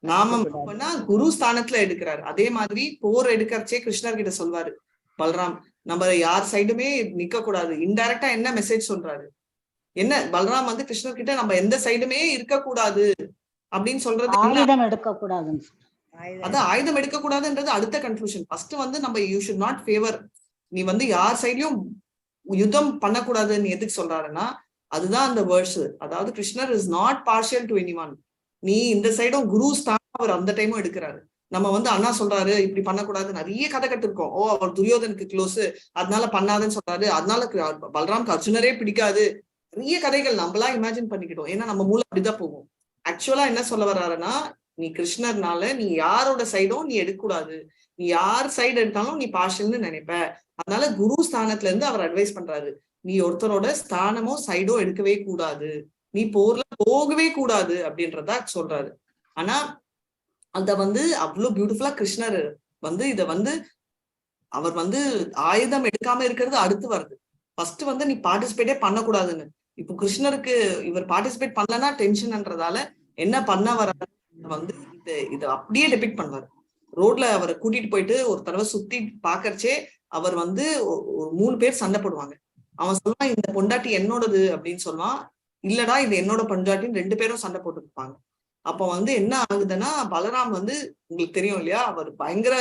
Speaker 2: நாமம் பண்ணா குரு ஸ்தானத்துல எடுக்கிறாரு. அதே மாதிரி போர் எடுக்கிறச்சே கிருஷ்ணர் கிட்ட சொல்வாரு பலராம், நம்ம யார் சைடுமே நிக்க கூடாது. இன்டைரக்டா என்ன மெசேஜ் சொல்றாரு, என்ன பலராம் வந்து கிருஷ்ணர் கிட்ட நம்ம எந்த சைடுமே இருக்க கூடாது அப்படின்னு சொல்றது.
Speaker 1: ஆயுதம் எடுக்கக்கூடாது.
Speaker 2: அதான் ஆயுதம் எடுக்கக்கூடாதுன்றது அடுத்த கன்க்ளூஷன். ஃபர்ஸ்ட் வந்து நம்ம யூ ஷுட் நாட் ஃபேவர், நீ வந்து யார் சைட்லயும் யுத்தம் பண்ணக்கூடாதுன்னு எதுக்கு சொல்றாருன்னா அதுதான் அந்த வேர்ஸ். அதாவது கிருஷ்ணர் is not partial to anyone. நீ இந்த சைடும் குரு ஸ்தானம் அவர் அந்த டைமும் எடுக்கிறாரு. நம்ம வந்து அண்ணா சொல்றாரு இப்படி பண்ணக்கூடாது, நிறைய கதை கட்டிருக்கோம். ஓ அவர் துரியோதனுக்கு க்ளோஸ் அதனால பண்ணாதுன்னு சொல்றாரு, அதனால பலராம்க்கு அர்ஜுனரே பிடிக்காது. நிறைய கதைகள் நம்மளா இமேஜின் பண்ணிக்கிட்டோம். ஏன்னா நம்ம மூளை அப்படிதான் போகும். ஆக்சுவலா என்ன சொல்ல வர்றாருன்னா நீ கிருஷ்ணர்னால நீ யாரோட சைடும் நீ எடுக்கக்கூடாது, நீ யார் சைடு எடுத்தாலும் நீ பார்ஷியல்னு நினைப்ப. அதனால குரு ஸ்தானத்துல இருந்து அவர் அட்வைஸ் பண்றாரு, நீ ஒருத்தரோட ஸ்தானமோ சைடோ எடுக்கவே கூடாது, நீ போர்ல போகவே கூடாது அப்படின்றதா சொல்றாரு. ஆனா அத வந்து அவ்வளவு பியூட்டிஃபுல்லா கிருஷ்ணர் வந்து இத வந்து அவர் வந்து ஆயுதம் எடுக்காம இருக்கிறது அடுத்து வருது. ஃபர்ஸ்ட் வந்து நீ பார்ட்டிசிபேட்டே பண்ணக்கூடாதுன்னு. இப்போ கிருஷ்ணருக்கு இவர் பார்ட்டிசிபேட் பண்ணலன்னா டென்ஷன்ன்றதால என்ன பண்ண வர வந்து இத அப்படியே டெபிக்ட் பண்ணுவாரு. ரோட்ல அவரை கூட்டிட்டு போயிட்டு ஒரு தடவை சுத்தி பாக்கறச்சே அவர் வந்து ஒரு 3 பேர் சண்டை போடுவாங்க. அவன் சொல்லுவான் இந்த பொண்டாட்டி என்னோடது அப்படின்னு சொல்லுவான். இல்லடா இது என்னோட பொண்டாட்டின்னு 2 பேரும் சண்டை போட்டு இருப்பாங்க. அப்ப வந்து என்ன ஆகுதுன்னா பலராம் வந்து உங்களுக்கு தெரியும் இல்லையா, அவர் பயங்கர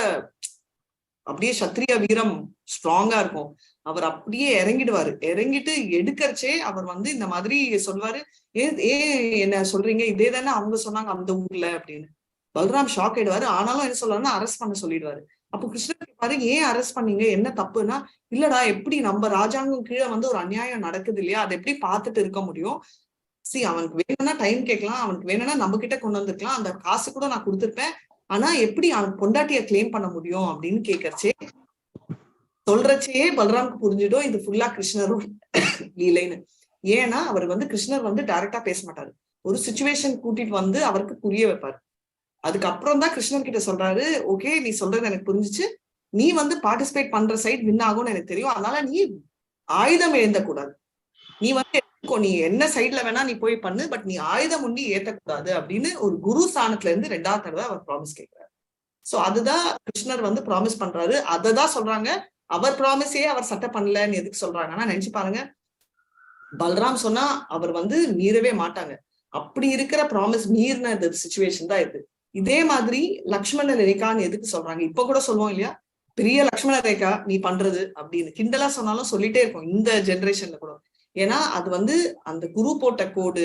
Speaker 2: அப்படியே சத்திரிய வீரம் ஸ்ட்ராங்கா இருக்கும். அவர் அப்படியே இறங்கிடுவாரு. இறங்கிட்டு எடுக்கறச்சே அவர் வந்து இந்த மாதிரி சொல்லுவாரு, ஏன் என்ன சொல்றீங்க, இதே தானே அவங்க சொன்னாங்க அந்த ஊர்ல அப்படின்னு. பல்ராம் ஷாக் ஆயிடுவாரு. ஆனாலும் என்ன சொல்லுவாருன்னா அரெஸ்ட் பண்ண சொல்லிடுவாரு. அப்போ கிருஷ்ணர் கேட்பாரு, ஏன் அரெஸ்ட் பண்ணீங்க, என்ன தப்புன்னா, இல்லடா எப்படி நம்ம ராஜாங்கம் கீழே வந்து ஒரு அநியாயம் நடக்குது இல்லையா, அதை எப்படி பார்த்துட்டு இருக்க முடியும். அவனுக்கு வேணும்னா டைம் கேட்கலாம், அவனுக்கு வேணும்னா நம்ம கிட்ட கொண்டு வந்துருக்கலாம், அந்த காசு கூட நான் கொடுத்துருப்பேன், ஆனா எப்படி அவன் பொண்டாட்டிய கிளைம் பண்ண முடியும் அப்படின்னு கேட்கறச்சே சொல்றச்சே பல்ராமுக்கு புரிஞ்சிடும் இது ஃபுல்லா கிருஷ்ணரும் லீலைன்னு. ஏன்னா அவர் வந்து கிருஷ்ணர் வந்து டைரக்டா பேச மாட்டாரு, ஒரு சிச்சுவேஷன் கூட்டிட்டு வந்து அவருக்கு புரிய வைப்பாரு. அதுக்கப்புறம் தான் கிருஷ்ணர் கிட்ட சொல்றாரு, ஓகே நீ சொல்றது எனக்கு புரிஞ்சிச்சு, நீ வந்து பார்ட்டிசிபேட் பண்ற சைட் வின் ஆகும்னு எனக்கு தெரியும், அதனால நீ ஆயுதம் எழுந்தக்கூடாது, நீ வந்து நீ என்ன சைட்ல வேணா நீ போய் பண்ணு, பட் நீ ஆயுதம் உண்டி ஏத்தக்கூடாது அப்படின்னு ஒரு குரு ஸ்தானத்துல இருந்து 2வது தடவை அவர் ப்ராமிஸ் கேட்கிறாரு. சோ அதுதான் கிருஷ்ணர் வந்து ப்ராமிஸ் பண்றாரு. அததான் சொல்றாங்க, அவர் ப்ராமிஸே அவர் சட்டை பண்ணலன்னு எதுக்கு சொல்றாங்கன்னா, நினைச்சு பாருங்க, பல்ராம் சொன்னா அவர் வந்து மீறவே மாட்டாங்க, அப்படி இருக்கிற ப்ராமிஸ் மீறின சிச்சுவேஷன் தான் இது. இதே மாதிரி லக்ஷ்மண ரேகான்னு எதுக்கு சொல்றாங்க, இப்ப கூட சொல்லுவோம் இல்லையா, பெரிய லக்ஷ்மண ரேகா நீ பண்றது அப்படின்னு கிண்டலா சொன்னாலும் சொல்லிட்டே இருக்கும் இந்த ஜெனரேஷன்ல கூட. ஏன்னா அது வந்து அந்த குரு போட்ட கோடு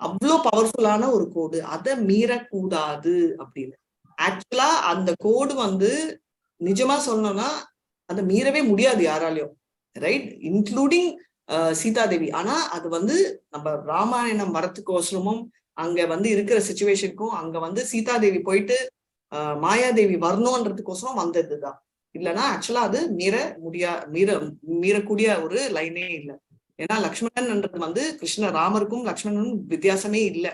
Speaker 2: அவ்வளோ பவர்ஃபுல்லான ஒரு கோடு, அதை மீறக்கூடாது அப்படின்னு. ஆக்சுவலா அந்த கோடு வந்து நிஜமா சொல்லணும்னா அதை மீறவே முடியாது யாராலையும், ரைட், இன்க்ளூடிங் சீதாதேவி. ஆனா அது வந்து நம்ம ராமாயணம் வரத்துக்கோசரமும் அங்க வந்து இருக்கிற சிச்சுவேஷனுக்கும் அங்க வந்து சீதாதேவி போயிட்டு மாயாதேவி வரணும்ன்றதுக்கோசரம் வந்ததுதான். இல்லைன்னா ஆக்சுவலா அது மீறக்கூடிய ஒரு லைனே இல்லை. ஏன்னா லக்ஷ்மணன்ன்றது வந்து கிருஷ்ண ராமருக்கும் லக்ஷ்மணனும் வித்தியாசமே இல்லை,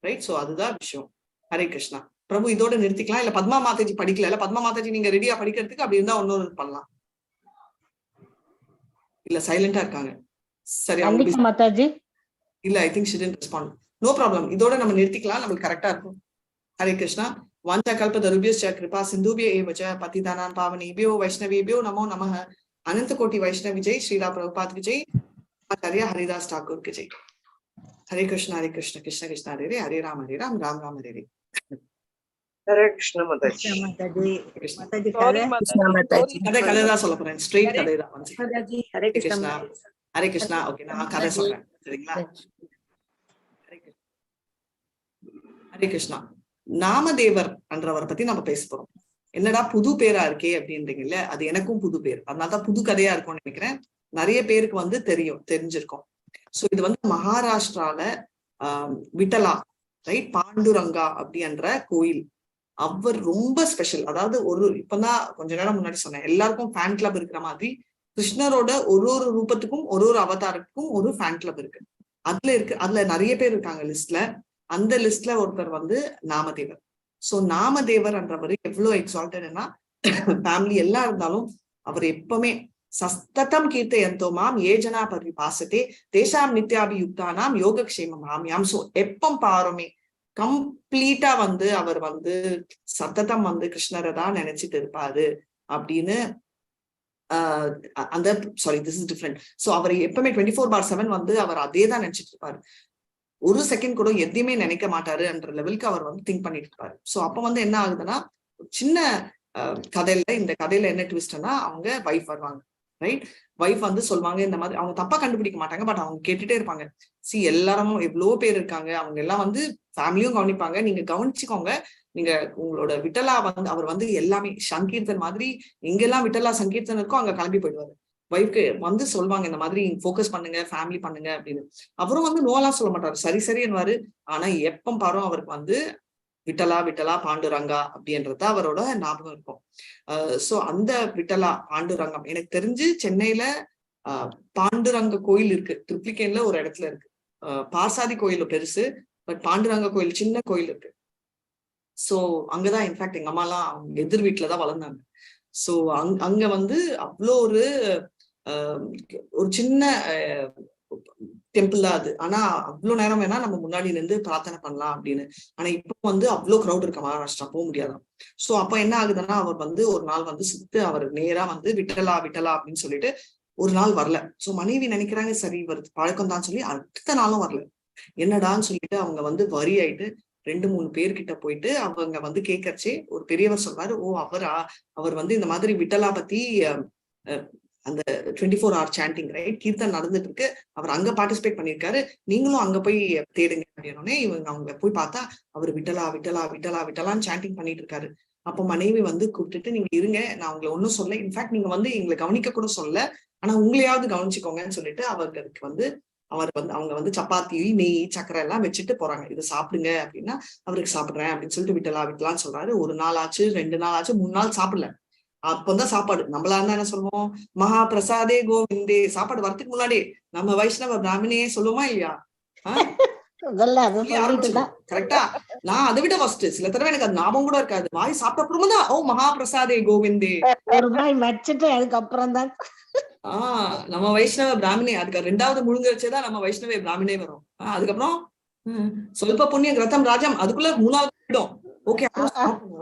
Speaker 2: ரைட். சோ அதுதான் விஷயம். ஹரே கிருஷ்ணா. பிரபு இதோட நிறுத்திக்கலாம், இல்ல பத்மா மாதாஜி படிக்கல, இல்ல பத்மா மாதாஜி நீங்க ரெடியா படிக்கிறதுக்கு, அப்படி இருந்தா இன்னொரு பண்ணலாம். இல்ல சைலண்டா இருக்காங்க. சரி
Speaker 11: மாதாஜி
Speaker 2: இல்ல, I think she didn't respond. No problem, இதோட நம்ம நிறுத்திக்கலாம், நம்மளுக்கு கரெக்டா இருக்கும். ஹரே கிருஷ்ணா. வாஞ்சா கல்பதருபியஸ்ச கிருபா சிந்துபிய ஏவ ச பதிதானான் பாவனேபியோ வைஷ்ணவேபியோ நமோ நமः. அனந்த கோட்டி வைஷ்ணவ விஜய். ஸ்ரீலா பிரபுபாத் விஜய். ஆச்சாரியா ஹரிதாஸ் டாக்கூர் की जय. हरे कृष्ण कृष्ण कृष्ण हरे हरे, हरे राम राम राम हरे हरे.
Speaker 7: हरे कृष्ण माताजी.
Speaker 2: கதை தான் சொல்ல போறேன், ஸ்ட்ரெயிட் கதை தான். ஹரே கிருஷ்ணா. ஹரே கிருஷ்ணா. ஓகே, நான் கதை சொல்றேன், சரிங்களா? ஹரே கிருஷ்ணா. நாமதேவர் என்றவரை பத்தி நம்ம பேச போறோம். என்னடா புது பேரா இருக்கே அப்படின்றீங்கல்ல, அது எனக்கும் புது பேர், அதனாலதான் புது கதையா இருக்கும்னு நினைக்கிறேன். நிறைய பேருக்கு வந்து தெரிஞ்சிருக்கும். சோ இது வந்து மகாராஷ்டிரால விட்டலா, ரைட், பாண்டுரங்கா அப்படின்ற கோயில். அவர் ரொம்ப ஸ்பெஷல். அதாவது இப்பதான் கொஞ்ச நேரம் முன்னாடி சொன்னேன், எல்லாருக்கும் ஃபேன் கிளப் இருக்கிற மாதிரி கிருஷ்ணரோட ஒரு ரூபத்துக்கும் ஒரு அவதாரத்துக்கும் ஒரு ஃபேன் கிளப் இருக்கு. அதுல நிறைய பேர் இருக்காங்க லிஸ்ட்ல. அந்த லிஸ்ட்ல ஒருத்தர் வந்து நாமதேவர். சோ நாமதேவர் என்றவர் எவ்வளவு எக்ஸால்டட்னா, ஃபேமிலி எல்லாம் இருந்தாலும் அவர் எப்பவுமே சஸ்ததம் கீர்த்தயந்தோ மாம் ஏஜனா பரிபாசத்தே தேசாம் நித்யாபியுக்தானாம் யோகக்ஷேமம் ஆமியாம். சோ எப்பம் பாருமே கம்ப்ளீட்டா வந்து அவர் வந்து சத்ததம் வந்து கிருஷ்ணரை தான் நினைச்சிட்டு இருப்பாரு அப்படின்னு. அந்த sorry, this is different. So அவர் எப்பவுமே 24/7 வந்து அவர் அதே தான் நினைச்சிட்டு இருப்பாரு. ஒரு செகண்ட் கூட எதையுமே நினைக்க மாட்டாரு என்ற லெவலுக்கு அவர் வந்து திங்க் பண்ணிட்டு இருப்பாரு. சோ அப்ப வந்து என்ன ஆகுதுன்னா, சின்ன இந்த கதையில என்ன ட்விஸ்ட்னா, அவங்க வைஃப் வருவாங்க, ரைட். வைஃப் வந்து சொல்லுவாங்க இந்த மாதிரி, அவங்க தப்பா கண்டுபிடிக்க மாட்டாங்க, பட் அவங்க கேட்டுட்டே இருப்பாங்க. எல்லாரும் எவ்வளவு பேர் இருக்காங்க, அவங்க எல்லாம் வந்து ஃபேமிலியும் கவனிப்பாங்க, நீங்க கவனிச்சுக்கோங்க, நீங்க உங்களோட விட்டலா வந்து அவர் வந்து எல்லாமே சங்கீர்த்தன் மாதிரி, எங்கெல்லாம் விட்டலா சங்கீர்த்தன் இருக்கோ அங்க கிளம்பி போயிடுவாரு. வைஃப்க்கு வந்து சொல்லுவாங்க இந்த மாதிரி ஃபோக்கஸ் பண்ணுங்க, ஃபேமிலி பண்ணுங்க அப்படின்னு. அவரும் வந்து நோலாம் சொல்ல மாட்டாரு, சரி என்னவாரு. ஆனா எப்ப பாரு அவருக்கு வந்து விட்டலா விட்டலா பாண்டுரங்கா அப்படின்றது அவரோட ஞாபகம் இருக்கும். சோ அந்த விட்டலா பாண்டுரங்கம், எனக்கு தெரிஞ்சு சென்னையில பாண்டுரங்க கோயில் இருக்கு, ட்ரிப்ளிகேன்ல ஒரு இடத்துல இருக்கு. பார்சாதி கோயில் பெருசு, பட் பாண்டுரங்க கோயில் சின்ன கோயில் இருக்கு. சோ அங்கதான் இன்ஃபேக்ட் எங்க அம்மா எல்லாம் அவங்க எதிர் வீட்டுலதான் வளர்ந்தாங்க. சோ அங்க வந்து அவ்வளோ ஒரு சின்ன டெம்பிள் தான் அது. ஆனா அவ்வளவு நேரம் வேணா நம்ம முன்னாடி நின்று பிரார்த்தனை பண்ணலாம் அப்படின்னு. ஆனா இப்போ வந்து அவ்வளவு கிரௌட் இருக்கு, மகாராஷ்டிரா போக முடியாதான். சோ அப்ப என்ன ஆகுதுன்னா, அவர் வந்து ஒரு நாள் வந்து சுத்து அவர் நேரா வந்து விட்டலா அப்படின்னு சொல்லிட்டு ஒரு நாள் வரல. சோ மனைவி நினைக்கிறாங்க சரி இவர் பழக்கம் தான் சொல்லி அடுத்த நாளும் வரல. என்னடான்னு சொல்லிட்டு அவங்க வந்து வரி ஆயிட்டு 2-3 பேர்கிட்ட போயிட்டு அவங்க வந்து கேட்கறச்சே ஒரு பெரியவர் சொல்றாரு, ஓ அவரா, அவர் வந்து இந்த மாதிரி விட்டலா பத்தி அந்த 24 hour சாண்டிங் ரைட் கீர்த்தன் நடந்துட்டு இருக்கு, அவர் அங்க பார்ட்டிசிபேட் பண்ணிருக்காரு, நீங்களும் அங்க போய் தேடுங்க அப்படின்னே இவங்க அவங்க போய் பார்த்தா அவர் விட்டலா விட்டலா விட்டலா விட்டலான்னு சாண்டிங் பண்ணிட்டு இருக்காரு. அப்ப மனைவி வந்து கூப்பிட்டுட்டு, நீங்க இருங்க, நான் உங்களை ஒன்னும் சொல்ல, இன்ஃபேக்ட் நீங்க வந்து எங்களை கவனிக்க கூட சொல்ல, ஆனா உங்களையாவது கவனிச்சுக்கோங்கன்னு சொல்லிட்டு அவர்களுக்கு வந்து அவங்க வந்து சப்பாத்தி, நெய், சக்கரை எல்லாம் வச்சுட்டு போறாங்க. இதை சாப்பிடுங்க அப்படின்னா அவருக்கு சாப்பிடுறேன் அப்படின்னு சொல்லிட்டு விட்டலான்னு சொல்றாரு. 1 நாள் ஆச்சு, 2 நாள் ஆச்சு, 3 நாள் சாப்பிடல. அப்பதான் சாப்பாடு. நம்மளா இருந்தா என்ன சொல்லுவோம், மகா பிரசாதே கோவிந்தே, சாப்பாடு வரதுக்கு முன்னாடி நம்ம வைஷ்ணவ பிராமணியே சொல்லுவோமா இல்லையா? கரெக்டா? நான் அதை விட ஃபர்ஸ்ட் சில தடவை எனக்கு அது ஞாபகம் கூட இருக்காது, வாய் சாப்பிட்ட அப்புறமா தான் ஓ மகா பிரசாதே கோவிந்தே
Speaker 3: ஒரு வாய் வச்சுட்டு அதுக்கப்புறம் தான்
Speaker 2: நம்ம வைஷ்ணவ பிராமணி. அதுக்கு 2வது முழுங்க வச்சேதான் நம்ம வைஷ்ணவ பிராமணே வரும். அதுக்கப்புறம் சொல்ப புண்ணிய கிரதம் ராஜம், அதுக்குள்ள 3வது இடம். ஓகே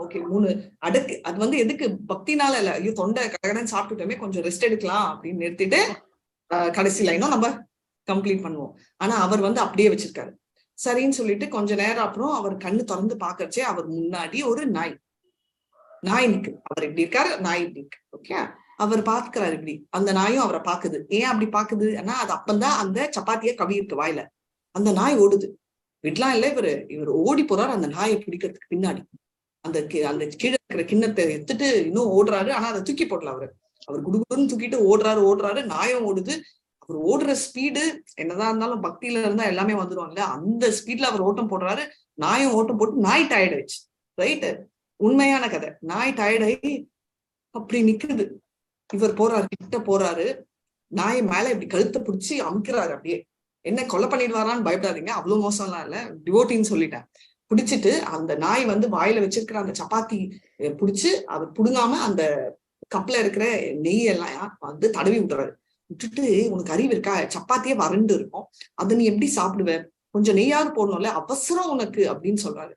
Speaker 2: ஓகே 3 அடுக்கு. அது வந்து எதுக்கு, பக்தினால இல்ல, ஐயோ தொண்டை கடகடன்னு சாப்பிட்டுட்டோமே கொஞ்சம் ரெஸ்ட் எடுக்கலாம் அப்படின்னு நிறுத்திட்டு கடைசி லைனும் நம்ம கம்ப்ளீட் பண்ணுவோம். ஆனா அவர் வந்து அப்படியே வச்சிருக்காரு. சரின்னு சொல்லிட்டு கொஞ்ச நேரம் அப்புறம் அவர் கண்ணு திறந்து பாக்கறச்சே அவர் முன்னாடி ஒரு நாய் நிக்கு. அவர் இப்படி இருக்காரு, நாய் இப்படி இருக்கு. ஓகே, அவர் பாக்குறாரு இப்படி, அந்த நாயும் அவரை பாக்குது. ஏன் அப்படி பாக்குது, ஆனா அது அப்பந்தான் அந்த சப்பாத்திய கவி இருக்கு வாயில. அந்த நாய் ஓடுது, விடலாம் இல்ல, இவர் ஓடி போறாரு அந்த நாயை பிடிக்கிறதுக்கு பின்னாடி. அந்த கீழே இருக்கிற கிண்ணத்தை எடுத்துட்டு இன்னும் ஓடுறாரு. ஆனா அதை தூக்கி போடல அவர் குடுகுடுன்னு தூக்கிட்டு ஓடுறாரு. நாயும் ஓடுது. அவர் ஓடுற ஸ்பீடு என்னதான் இருந்தாலும் பக்தியில இருந்தா எல்லாமே வந்துருவாங்கல்ல, அந்த ஸ்பீட்ல அவர் ஓட்டம் போடுறாரு. நாயும் ஓட்டம் போட்டு நாய் டயர்ட் ஆயிடுச்சு. ரைட்டு, உண்மையான கதை. நாய் டயர்ட் ஆகி அப்படி நிக்குது. இவர் போறாரு, கிட்ட போறாரு, நாய் மேல இப்படி கழுத்தை பிடிச்சி அமுக்கிறாரு. அப்படியே என்ன கொலை பண்ணிடுவாரான்னு பயப்படாதீங்க, அவ்வளவு மோசம்லாம் இல்ல, டிவோட்டின்னு சொல்லிட்டேன். பிடிச்சிட்டு அந்த நாய் வந்து வாயில வச்சிருக்கிற அந்த சப்பாத்தி பிடிச்சு அவர் புடுங்காம அந்த கப்ல இருக்கிற நெய் எல்லாம் வந்து தடவி விட்டுறாரு. விட்டுட்டு, உனக்கு அறிவு இருக்கா, சப்பாத்தியே வறண்டு இருக்கும், அதை நீ எப்படி சாப்பிடுவ, கொஞ்சம் நெய்யாவது போடணும்ல, அவசரம் உனக்கு அப்படின்னு சொல்றாரு.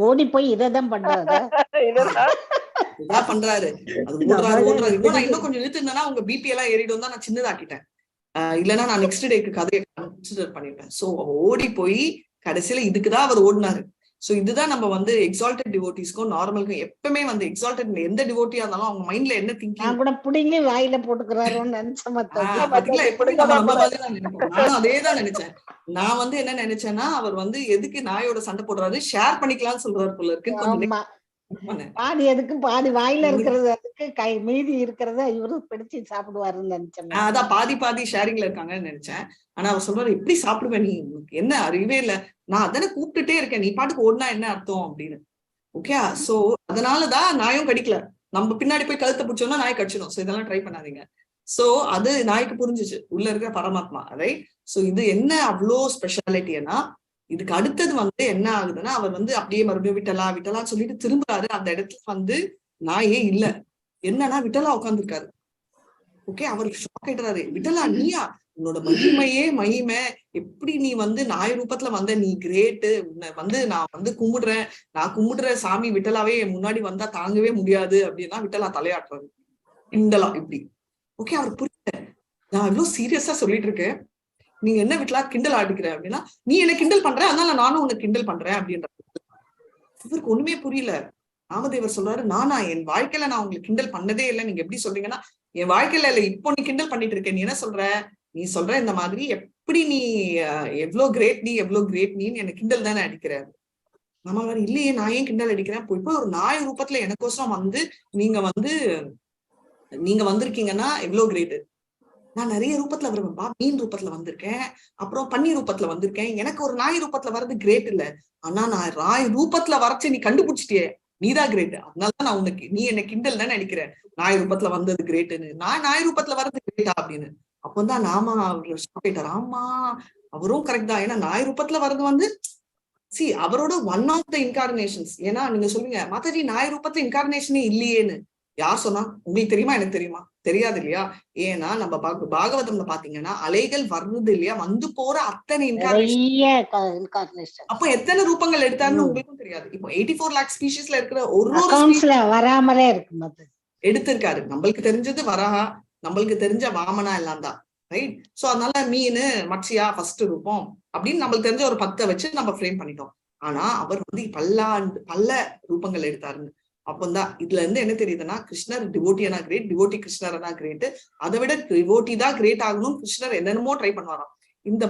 Speaker 3: ஓடி போய் இதான் பண்றாரு.
Speaker 2: பண்றாரு அது ஓடுறாரு. இன்னும் கொஞ்சம் இழுத்துனா உங்க பிபி எல்லாம் ஏறிடும் தான் நான் சின்னதாக்கிட்டேன். இல்லைன்னா நான் நெக்ஸ்ட் டேக்கு கதையை கன்சிடர் பண்ணிருப்பேன். சோ ஓடி போய் கடைசியில இதுக்குதான் அவர் ஓடினாரு. சோ இதுதான் நம்ம வந்து எக்ஸால்டட் டிவோட்டிஸ்க்கும் நார்மலுக்கும் எப்பவுமே வந்து எக்ஸால்டட் எந்த டிவோட்டியா இருந்தாலும் அவங்க மைண்ட்ல என்ன திங்கிங்,
Speaker 3: நான் கூட புடிங்கி வாயில போட்டுக்கிறாரோன்னு நினைச்சேன்.
Speaker 2: நானும் அதேதான் நினைச்சேன். நான் வந்து என்ன நினைச்சேன்னா, அவர் வந்து எதுக்கு நாயோட சண்டை போடுறாரு, ஷேர் பண்ணிக்கலாம்னு சொல்றாரு போல இருக்கு.
Speaker 3: பாதி எதுக்கு, பாதி வாயில இருக்கிறது அதுக்கு, கை மீதி இருக்கிறத இவரு பிடிச்சு சாப்பிடுவாருன்னு நினைச்சேன்.
Speaker 2: அதான் பாதி ஷேரிங்ல இருக்காங்கன்னு நினைச்சேன். ஆனா அவர் சொல்றாரு, எப்படி சாப்பிடுவேன் நீ, என்ன அறிவே இல்ல, நான் அதானே கூப்பிட்டுட்டே இருக்கேன், நீ பாட்டுக்கு ஓடுனா என்ன அர்த்தம் அப்படின்னு. ஓகே, சோ அதனாலதான் நாயும் கடிக்கல. நம்ம பின்னாடி போய் கழுத்தை பிடிச்சோம்னா நாய் கடிச்சிடும். சோ இதெல்லாம் ட்ரை பண்ணாதீங்க. சோ அது நாய்க்கு புரிஞ்சிச்சு, உள்ள இருக்கிற பரமாத்மா. ரைட். சோ இது என்ன அவ்வளோ ஸ்பெஷாலிட்டின்னா, இதுக்கு அடுத்தது வந்து என்ன ஆகுதுன்னா, அவர் வந்து அப்படியே மறுபடியும் விட்டலான்னு சொல்லிட்டு திரும்புறாரு. அந்த இடத்துல வந்து நாயே இல்ல. என்னன்னா விட்டலா உட்காந்துருக்காரு. ஓகே, அவருக்கு ஷாக் ஆயிடுறாரு. விட்டலா நீயா, உன்னோட மகிமை, எப்படி நீ வந்து நாய் ரூபத்துல வந்த, நீ கிரேட்டு, உன்னை வந்து நான் வந்து கும்பிடுற சாமி விட்டலாவே என் முன்னாடி வந்தா தாங்கவே முடியாது அப்படின்னா விட்டலா தலையாட்டுறாரு கிண்டலா இப்படி. ஓகே, அவருக்கு புரியல, நான் இவ்வளவு சீரியஸா சொல்லிட்டு இருக்கேன், நீங்க என்ன விட்டலா கிண்டல் ஆடிக்கிற அப்படின்னா, நீ என்ன கிண்டல் பண்ற, அதனால நானும் உனக்கு கிண்டல் பண்றேன் அப்படின்ற. இவருக்கு ஒண்ணுமே புரியல. ராமதேவர் சொல்றாரு, நானா என் வாழ்க்கையில நான் உங்களுக்கு கிண்டல் பண்ணதே இல்லை. நீங்க எப்படி சொல்றீங்கன்னா, என் வாழ்க்கையில இல்ல, இப்போ நீ கிண்டல் பண்ணிட்டு இருக்க. நீ என்ன சொல்ற, நீ சொல்ற இந்த மாதிரி எப்படி நீ எவ்வளவு கிரேட் நீன்னு எனக்கு கிண்டல் தானே அடிக்கிற. நம்ம மாதிரி இல்லையே, நான் ஏன் கிண்டல் அடிக்கிறேன், இப்போ ஒரு நாய் ரூபத்துல எனக்கோசரம் வந்து நீங்க வந்திருக்கீங்கன்னா எவ்வளவு கிரேட்டு. நான் நிறைய ரூபத்துல வருவேன்பா, மீன் ரூபத்துல வந்திருக்கேன், அப்புறம் பன்னி ரூபத்துல வந்திருக்கேன், எனக்கு ஒரு நாய் ரூபத்துல வர்றது கிரேட் இல்ல. ஆனா நான் நாய் ரூபத்துல வரைச்சு நீ கண்டுபிடிச்சிட்டியே, நீதான் கிரேட். அதனாலதான் நான் உனக்கு, நீ என்ன கிண்டல் தானே அடிக்கிற, நாய் ரூபத்துல வந்தது கிரேட்டுன்னு, நான் நாய் ரூபத்துல வர்றது கிரேட்டா அப்படின்னு. அப்பதான் நாம அவர் ஷாக் ஆயிட்டார். ஆமா, அவரும் கரெக்ட் தான். ஏன்னா நாய் ரூபத்துல வர்றது வந்து அவரோட ஒன் ஆஃப் த இன்கார்னேஷன்ஸ். ஏன்னா நீங்க சொல்லுவீங்க, மாதாஜி நாய் ரூபத்துல இன்கார்னேஷனே இல்லையேன்னு. யார் சொன்னா, உங்களுக்கு தெரியுமா, எனக்கு தெரியுமா, தெரியாது இல்லையா. ஏன்னா நம்ம பாகவதம்ல பாத்தீங்கன்னா அலைகள் வர்றது இல்லையா, வந்து போற அத்தனை இன்கார்னேஷன். அப்ப எத்தனை ரூபங்கள் எடுத்தாருன்னு உங்களுக்கும் தெரியாது. இப்போ 84 lakh ஸ்பீஷிஸ்ல இருக்கிற ஒரு
Speaker 3: வராமலே இருக்கு
Speaker 2: எடுத்திருக்காரு. நம்மளுக்கு தெரிஞ்சது வராஹா, நம்மளுக்கு தெரிஞ்ச வாமனா எல்லாம் தான். ரைட். சோ அதனால மீன், மட்சியா ஃபர்ஸ்ட் ரூபம் அப்படின்னு நம்மளுக்கு தெரிஞ்ச ஒரு 10 வச்சு நம்ம ஃப்ரேம் பண்ணிட்டோம். ஆனா அவர் வந்து பல ரூபங்கள் எடுத்தாருன்னு. அப்பந்தான் இதுல இருந்து என்ன தெரியுதுன்னா, கிருஷ்ணர் டிவோட்டியானா கிரேட், டிவோட்டி கிருஷ்ணரனா கிரேட், அதை விட டிவோட்டி தான் கிரேட் ஆகணும். கிருஷ்ணர் என்னென்னமோ ட்ரை பண்ணுவாராம். இந்த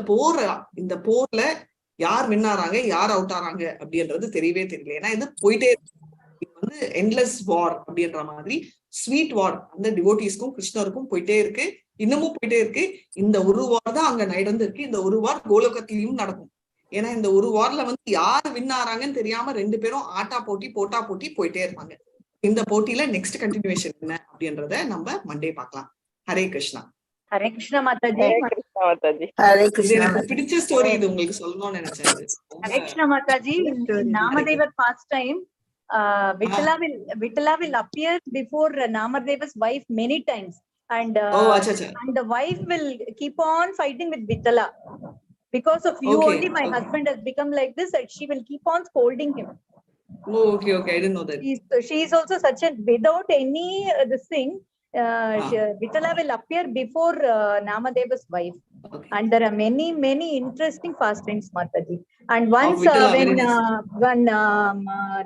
Speaker 2: போர்ல யார் வின் ஆறாங்க, யார் அவுட் ஆறாங்க அப்படின்றது தெரியவே தெரியல. ஏன்னா இது போயிட்டே வந்து எண்ட்லெஸ் வார் அப்படின்ற மாதிரி ஸ்வீட் வார் அந்த டிவோட்டிஸ்க்கும் கிருஷ்ணருக்கும் போயிட்டே இருக்கு, இன்னமும் போயிட்டே இருக்கு. இந்த ஒரு வார் தான் அங்க நடந்து இருக்கு. இந்த ஒரு வார் கோலோகத்திலையும் நடக்கும். ஏன்னா இந்த ஒரு வார்ல வந்து யாரு வின் ஆறாங்கன்னு தெரியாம 2 பேரும் போட்டா போட்டி போயிட்டே இருப்பாங்க. இந்த போட்டியில நெக்ஸ்ட் கண்டினியூவேஷன் என்ன அப்படின்றத நம்ம மண்டே பார்க்கலாம். ஹரே கிருஷ்ணா.
Speaker 11: ஹரே கிருஷ்ணா மாதாஜி.
Speaker 9: ஹரே கிருஷ்ணா.
Speaker 2: எனக்கு பிடிச்ச ஸ்டோரி இது, உங்களுக்கு சொல்லணும்னு நினைச்சேன்.
Speaker 11: Hare Krishna Mataji. நாமதேவர் past time, Vitala will appear before Namadeva's wife many times, and the wife will keep on fighting with Vitala. Because of you only my husband has become like this, and she will keep on scolding him.
Speaker 2: Oh, okay, I didn't know that.
Speaker 11: She is also such a, without any this thing, Vitala will appear before Namadeva's wife. And there are many interesting pastimes, Mataji. And once when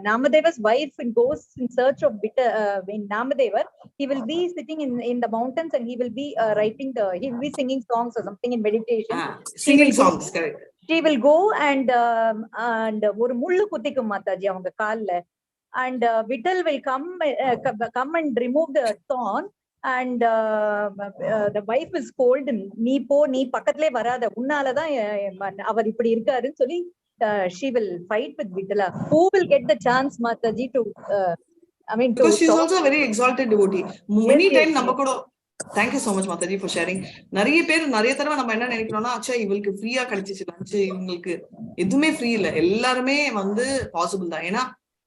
Speaker 11: Namadeva's wife goes in search of Namadeva, he will be sitting in the mountains, and he will be he will be singing songs or something in meditation.
Speaker 2: Singing songs, correct.
Speaker 11: She will go and ஒரு முள்ளு குத்திக்கும் மாதாஜி அவங்க கால்ல, and Vittal will come and remove the thorn, and the wife is scold, நீ பக்கத்திலே வராத, உன்னாலதான் அவர் இப்படி இருக்காருன்னு சொல்லி she will fight with Vittala. Who will get the chance, Mataji, to
Speaker 2: because she's also a very exalted devotee. Many times நம்ம கூட Thank you so much, Mataji, for sharing. நிறைய தடவை நம்ம என்ன நினைக்கிறோம்னா, அச்சா இவளுக்கு ஃப்ரீயா கிடைச்சிச்சு லஞ்ச், இவங்களுக்கு எதுவுமே ஃப்ரீ இல்ல, எல்லாருமே வந்து பாசிபிள் தான். ஏன்னா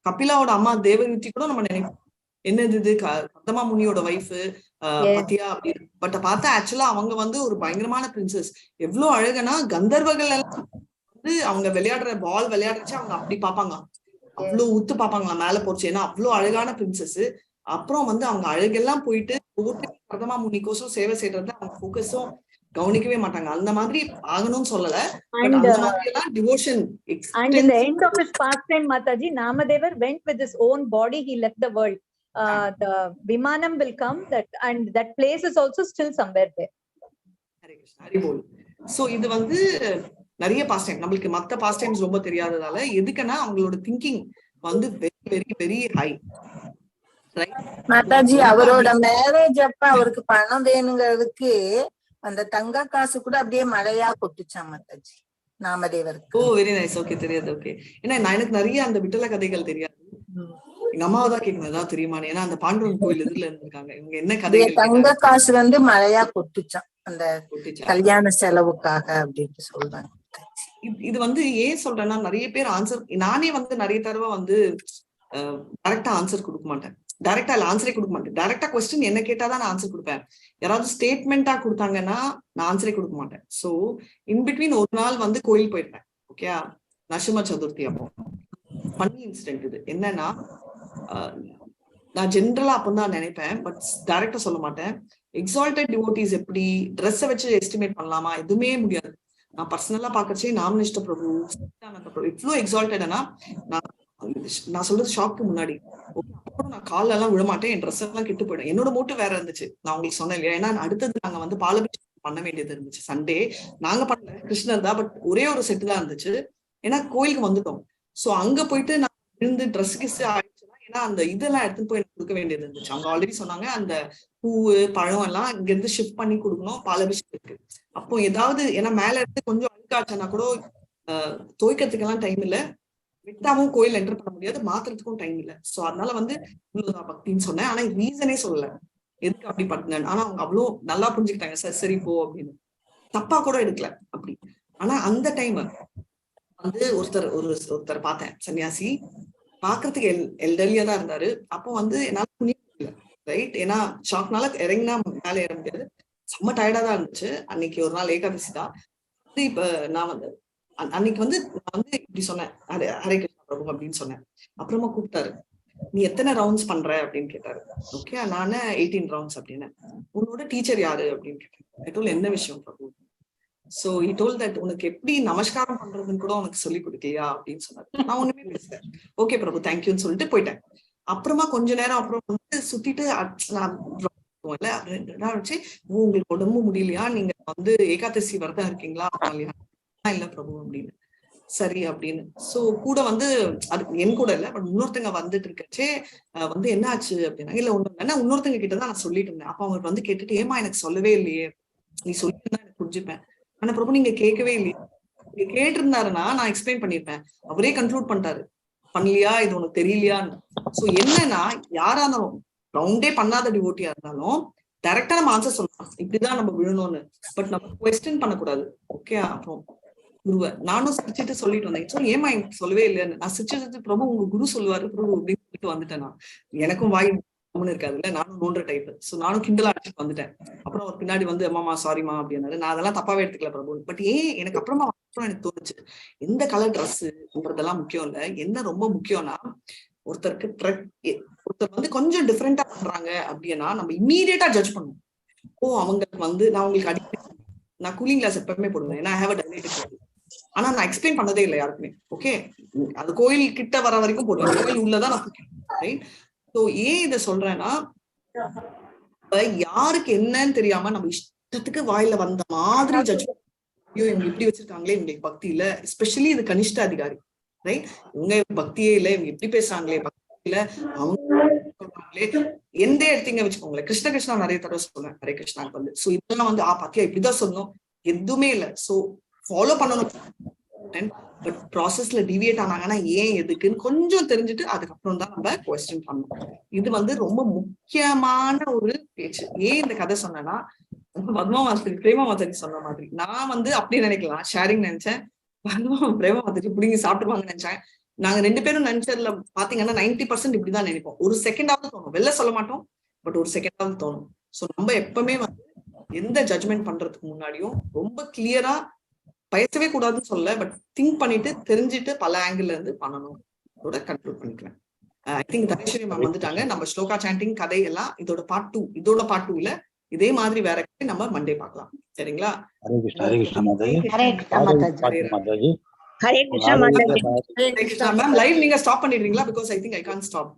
Speaker 2: கபிலாவோட அம்மா தேவகிரி கூட நம்ம நினைப்போம் என்னது இது கந்தமா முனியோட வைஃப் பத்தியா அப்படின்னு. பட் பார்த்தா ஆக்சுவலா அவங்க வந்து ஒரு பயங்கரமான பிரின்சஸ். எவ்வளவு அழகுனா கந்தர்வர்கள் எல்லாம் வந்து அவங்க பால் விளையாடுறச்சு அவங்க அப்படி பாப்பாங்க, அவ்வளவு ஊத்து பாப்பாங்களா மேல போச்சு. ஏன்னா அவ்வளவு அழகான பிரின்சஸ். அப்புறம் வந்து அவங்க அழகெல்லாம் போயிட்டு பிரதமா முனிக்கோசம் சேவை செய்யறத அவங்க போக்கஸும் கவனிக்கவே மாட்டாங்க. அந்த மாதிரி ஆகணும்னு சொல்லல, பட் அந்த மாதிரி எல்லாம் devotion.
Speaker 11: And in the end of his pastime, Mataji, Namadevar went with his own body, he left the world. The Vimanam will come, and that place is also still somewhere there.
Speaker 2: Hare Krishna, Hari Bol. So இது வந்து நிறைய past time, நம்மளுக்கு மத்த past times ரொம்ப தெரியாததால எதுக்குன்னா அவங்களோட thinking வந்து very very very high.
Speaker 9: Mataji, அவரோட மேரேஜ் அப்ப அவருக்கு பணம் வேணுங்கிறதுக்கு அந்த தங்க காசு கூட அப்படியே மழையா கொட்டுச்சான் மாதாஜி நாமதேவருக்கு.
Speaker 2: ஓ வெரி நைஸ். ஓகே, தெரியாது. ஓகே, ஏன்னா எனக்கு நிறைய அந்த விட்டல கதைகள் தெரியாது. எங்க அம்மாவதான் கேட்கணும் ஏதாவது தெரியுமான்னு. ஏன்னா அந்த பாண்டவன் கோயில் எதிரில இருந்திருக்காங்க, இவங்க என்ன கதைகள்.
Speaker 9: தங்க காசு வந்து மழையா கொட்டுச்சான் அந்த கல்யாண செலவுக்காக அப்படின்னு சொல்றாங்க.
Speaker 2: இது வந்து ஏன் சொல்றேன்னா, நிறைய பேர் ஆன்சர், நானே வந்து நிறைய தடவை வந்து டைரக்டா ஆன்சர் கொடுக்க மாட்டேன். டைரக்டா ஆன்சரே கொடுக்க மாட்டேன். டைரக்டா கொஸ்டின் என்ன கேட்டாதான் நான் ஆன்சர் கொடுப்பேன். யாராவது ஸ்டேட்மெண்டா கொடுத்தாங்கன்னா நான் ஆன்சரே கொடுக்க மாட்டேன். சோ இன்பிட்வீன் ஒரு நாள் வந்து கோயில் போயிருப்பேன். ஓகே, நரசிம்ம சதுர்த்தி அப்போ பண்ணி இன்சிடென்ட். இது என்னன்னா, நான் ஜென்ரலா அப்பதான் நினைப்பேன், பட் டைரக்டா சொல்ல மாட்டேன். எக்ஸால்டட் டிவோட்டிஸ் எப்படி ட்ரெஸ்ஸை வச்சு எஸ்டிமேட் பண்ணலாமா? எதுவுமே முடியாது. நான் பர்சனலா பாக்கறச்சே நாமனிஷ்ட பிரபு, இவ்வளவு எக்ஸால்டட்னா, நான் சொல்றது ஷாப்க்கு முன்னாடி நான் கால எல்லாம் விழமாட்டேன், என் ட்ரெஸ் எல்லாம் கெட்டு போயிடும். என்னோட மோட்டிவ் வேற இருந்துச்சு, நான் உங்களுக்கு சொன்னேன் இல்லையா. ஏன்னா அடுத்தது நாங்க வந்து பாலபிஷேகம் பண்ண வேண்டியது இருந்துச்சு. சண்டே நாங்க பண்ண கிருஷ்ணர் தான், பட் ஒரே ஒரு செட்டு தான் இருந்துச்சு. ஏன்னா கோயிலுக்கு வந்துட்டோம். சோ அங்க போயிட்டு நான் விழுந்து ட்ரெஸ் கிஸ் ஆயிடுச்சுன்னா, ஏன்னா அந்த இதெல்லாம் எடுத்துன்னு போய் எனக்கு கொடுக்க வேண்டியது இருந்துச்சு. அவங்க ஆல்ரெடி சொன்னாங்க அந்த பூவு பழம் எல்லாம் இங்க இருந்து ஷிஃப்ட் பண்ணி கொடுக்கணும் பாலபிஷேகத்துக்கு. அப்போ ஏதாவது, ஏன்னா மேல இருந்து கொஞ்சம் அழுக்காச்சுன்னா கூட துவைக்கிறதுக்கு எல்லாம் டைம் இல்ல, விட்டாவும் கோயில் என்டர் பண்ண முடியாது, மாத்துறதுக்கும் டைம் இல்ல. சோ அதனால வந்து இவ்வளவுதான் பக்தின்னு சொன்னேன். ஆனா ரீசனே சொல்லல எதுக்கு அப்படி பண்ணுங்க. ஆனா அவங்க அவ்வளவு நல்லா புரிஞ்சுக்கிட்டாங்க, சரி போ அப்படின்னு. தப்பா கூட எடுக்கல அப்படி. ஆனா அந்த டைம் வந்து ஒருத்தர் பார்த்தேன், சன்னியாசி, பாக்குறதுக்கு எல்டர்லியா தான் இருந்தாரு. அப்போ வந்து என்னால புரிய முடியல, ரைட்? ஏன்னா ஷாக்னால இறங்கினா மேல ஏற முடியாது, செம்ம டயர்டா தான் இருந்துச்சு. அன்னைக்கு ஒரு நாள் ஏகாதசி தான். இப்ப நான் வந்து அன்னைக்கு வந்து நான் வந்து இப்படி சொன்னேன், ஹரே கிருஷ்ணா பிரபு அப்படின்னு சொன்னேன். அப்புறமா கூப்பிட்டாரு, நீ எத்தனை ரவுண்ட்ஸ் பண்ற அப்படின்னு கேட்டாரு. ஓகே, நானு 18 ரவுண்ட்ஸ் அப்படின்னு. உன்னோட டீச்சர் யாரு அப்படின்னு கேட்டேன். என்ன விஷயம் Prabhu? So he told that உனக்கு எப்படி நமஸ்காரம் பண்றதுன்னு கூட உனக்கு சொல்லி கொடுக்கலையா அப்படின்னு சொன்னாரு. நான் ஒண்ணுமே பேசுறேன். ஓகே பிரபு தேங்க்யூன்னு சொல்லிட்டு போயிட்டேன். அப்புறமா கொஞ்ச நேரம் அப்புறம் வந்து சுத்திட்டு நான் வச்சு உங்களுக்கு உடம்பு முடியலையா, நீங்க வந்து ஏகாதசி விரதம் இருக்கீங்களா? இல்ல பிரபு அப்படின்னு. சரி அப்படின்னு. சோ கூட வந்து அது என் கூட இல்ல, பட் இன்னொருத்தங்க வந்துட்டு இருக்கச்சே வந்து என்ன ஆச்சு அப்படின்னா, இல்ல ஒண்ணு இல்லைன்னா இன்னொருத்தங்க கிட்டதான் நான் சொல்லிட்டு இருந்தேன். அப்ப அவங்க வந்து கேட்டுட்டு, ஏமா எனக்கு சொல்லவே இல்லையே, நீ சொல்லிட்டு எனக்கு புரிஞ்சுப்பேன், ஆனா பிரபு நீங்க கேட்கவே இல்லையே. நீங்க கேட்டு இருந்தாருன்னா நான் எக்ஸ்பிளைன் பண்ணிருப்பேன். அவரே கன்க்ளூட் பண்ணிட்டாரு, பண்ணலையா இது உனக்கு தெரியலையான்னு. சோ என்னன்னா யாரா இருந்தாலும், ரவுண்டே பண்ணாத டிவோட்டியா இருந்தாலும் டைரக்டா நம்ம ஆன்சர் சொல்லலாம், இப்படிதான் நம்ம விழணும்னு. பட் நம்ம குவெஸ்டின் பண்ணக்கூடாது. ஓகே. அப்புறம் குருவை நானும் சிரிச்சுட்டு சொல்லிட்டு வந்தேன். சோ ஏமா எனக்கு சொல்லவே இல்லைன்னு. நான் சிரிச்சு பிரபு உங்க குரு சொல்லுவாரு பிரபு அப்படின்னு சொல்லிட்டு வந்துட்டேன். நான் எனக்கும் வாய் இருக்காதுல்ல, நானும் 3 டைப். சோ நானும் கிண்டலா அடிச்சுட்டு வந்துட்டேன். அப்புறம் ஒரு பின்னாடி வந்து அம்மாமா சாரிமா அப்படின்னாரு. நான் அதெல்லாம் தப்பாவே எடுத்துக்கல பிரபு. பட் எனக்கு அப்புறமா எனக்கு தோணுச்சு, எந்த கலர் ட்ரெஸ்ன்றதெல்லாம் முக்கியம் இல்ல. என்ன ரொம்ப முக்கியம்னா, ஒருத்தர் வந்து கொஞ்சம் டிஃப்ரெண்டா பண்றாங்க அப்படின்னா நம்ம இம்மீடியட்டா ஜட்ஜ் பண்ணுவோம். ஓ அவங்களுக்கு வந்து நான் உங்களுக்கு நான் கூலிங் கிளாஸ் எப்பவுமே போடுவேன், ஏன்னா ஐ ஹேவ் அ டைலேட்டட். ஆனா நான் எக்ஸ்பிளைன் பண்ணதே இல்லை யாருக்குமே. ஓகே, அது கோயில் கிட்ட வர வரைக்கும் போடுவேன், கோயில் உள்ளதான் நான் ரைட். சோ ஏன் இதை சொல்றேன்னா, யாருக்கு என்னன்னு தெரியாம நம்ம இஷ்டத்துக்கு வாயில வந்த மாதிரி ஜட்ஜ், ஐயோ இவங்க இப்படி வச்சிருக்காங்களே, இவங்களுக்கு பக்தி இல்ல. எஸ்பெஷலி இது கனிஷ்ட அதிகாரி, ரைட். இவங்க பக்தியே இல்லை, இவங்க எப்படி பேசுறாங்களே, பக்தி இல்ல, அவங்க எந்த எடுத்தீங்க வச்சுக்கோங்களேன். கிருஷ்ண கிருஷ்ணா நிறைய தடவை சொல்லுவேன், ஹரே கிருஷ்ணாக்கு வந்து. சோ இதெல்லாம் வந்து பாத்தியா இப்படிதான் சொல்லணும், எதுவுமே இல்லை. சோ ஃபாலோ பண்ணணும். பட் ப்ராசஸ்ல டிவியேட் ஆனாங்கன்னா ஏன் எதுக்குன்னு கொஞ்சம் தெரிஞ்சுட்டு அதுக்கப்புறம் தான் நம்ம குவெஸ்டின் பண்ணணும். இது வந்து ரொம்ப முக்கியமான ஒரு பேச்சு. ஏன் இந்த கதை சொன்னேன்னா, பத்மா மாஸ்டர் பிரேமா மாதாஜி சொன்ன மாதிரி நான் வந்து அப்படி நினைக்கலாம், ஷேரிங் நினைச்சேன். பத்மா பிரேமா மாதாஜி பிடிங்கி சாப்பிட்டுருவாங்கன்னு நினைச்சேன். நாங்க 2 பேரும் நினைச்சதுல பாத்தீங்கன்னா 90% இப்படிதான் நினைப்போம். ஒரு செகண்டாவது தோணும், வெளில சொல்ல மாட்டோம், பட் ஒரு செகண்டாவது தோணும். சோ நம்ம எப்பவுமே வந்து எந்த ஜட்ஜ்மெண்ட் பண்றதுக்கு முன்னாடியும் ரொம்ப கிளியரா, பயசவே கூடாதுன்னு சொல்ல, பட் திங்க் பண்ணிட்டு தெரிஞ்சுட்டு பல ஆங்கிள் இருந்து பண்ணணும். இதோட கன்க்ளூட் பண்ணிக்கிறேன். ஐ திங்க் தனேஸ்வரி மேம் வந்துட்டாங்க. நம்ம ஸ்லோகா சாண்டிங் கதை எல்லாம் இதோட பார்ட் 2, இதோட பார்ட் 2 இல்ல, இதே மாதிரி வேற நம்ம மண்டே பார்க்கலாம். சரிங்களா?
Speaker 6: ஹரே கிருஷ்ணா மாதாஜி.
Speaker 3: ஹரே கிருஷ்ணா மாதாஜி.
Speaker 2: ஹரே கிருஷ்ணா மாதாஜி. மேம் லைவ் நீங்க ஸ்டாப் பண்ணிடுறீங்களா? Because I think I can't stop.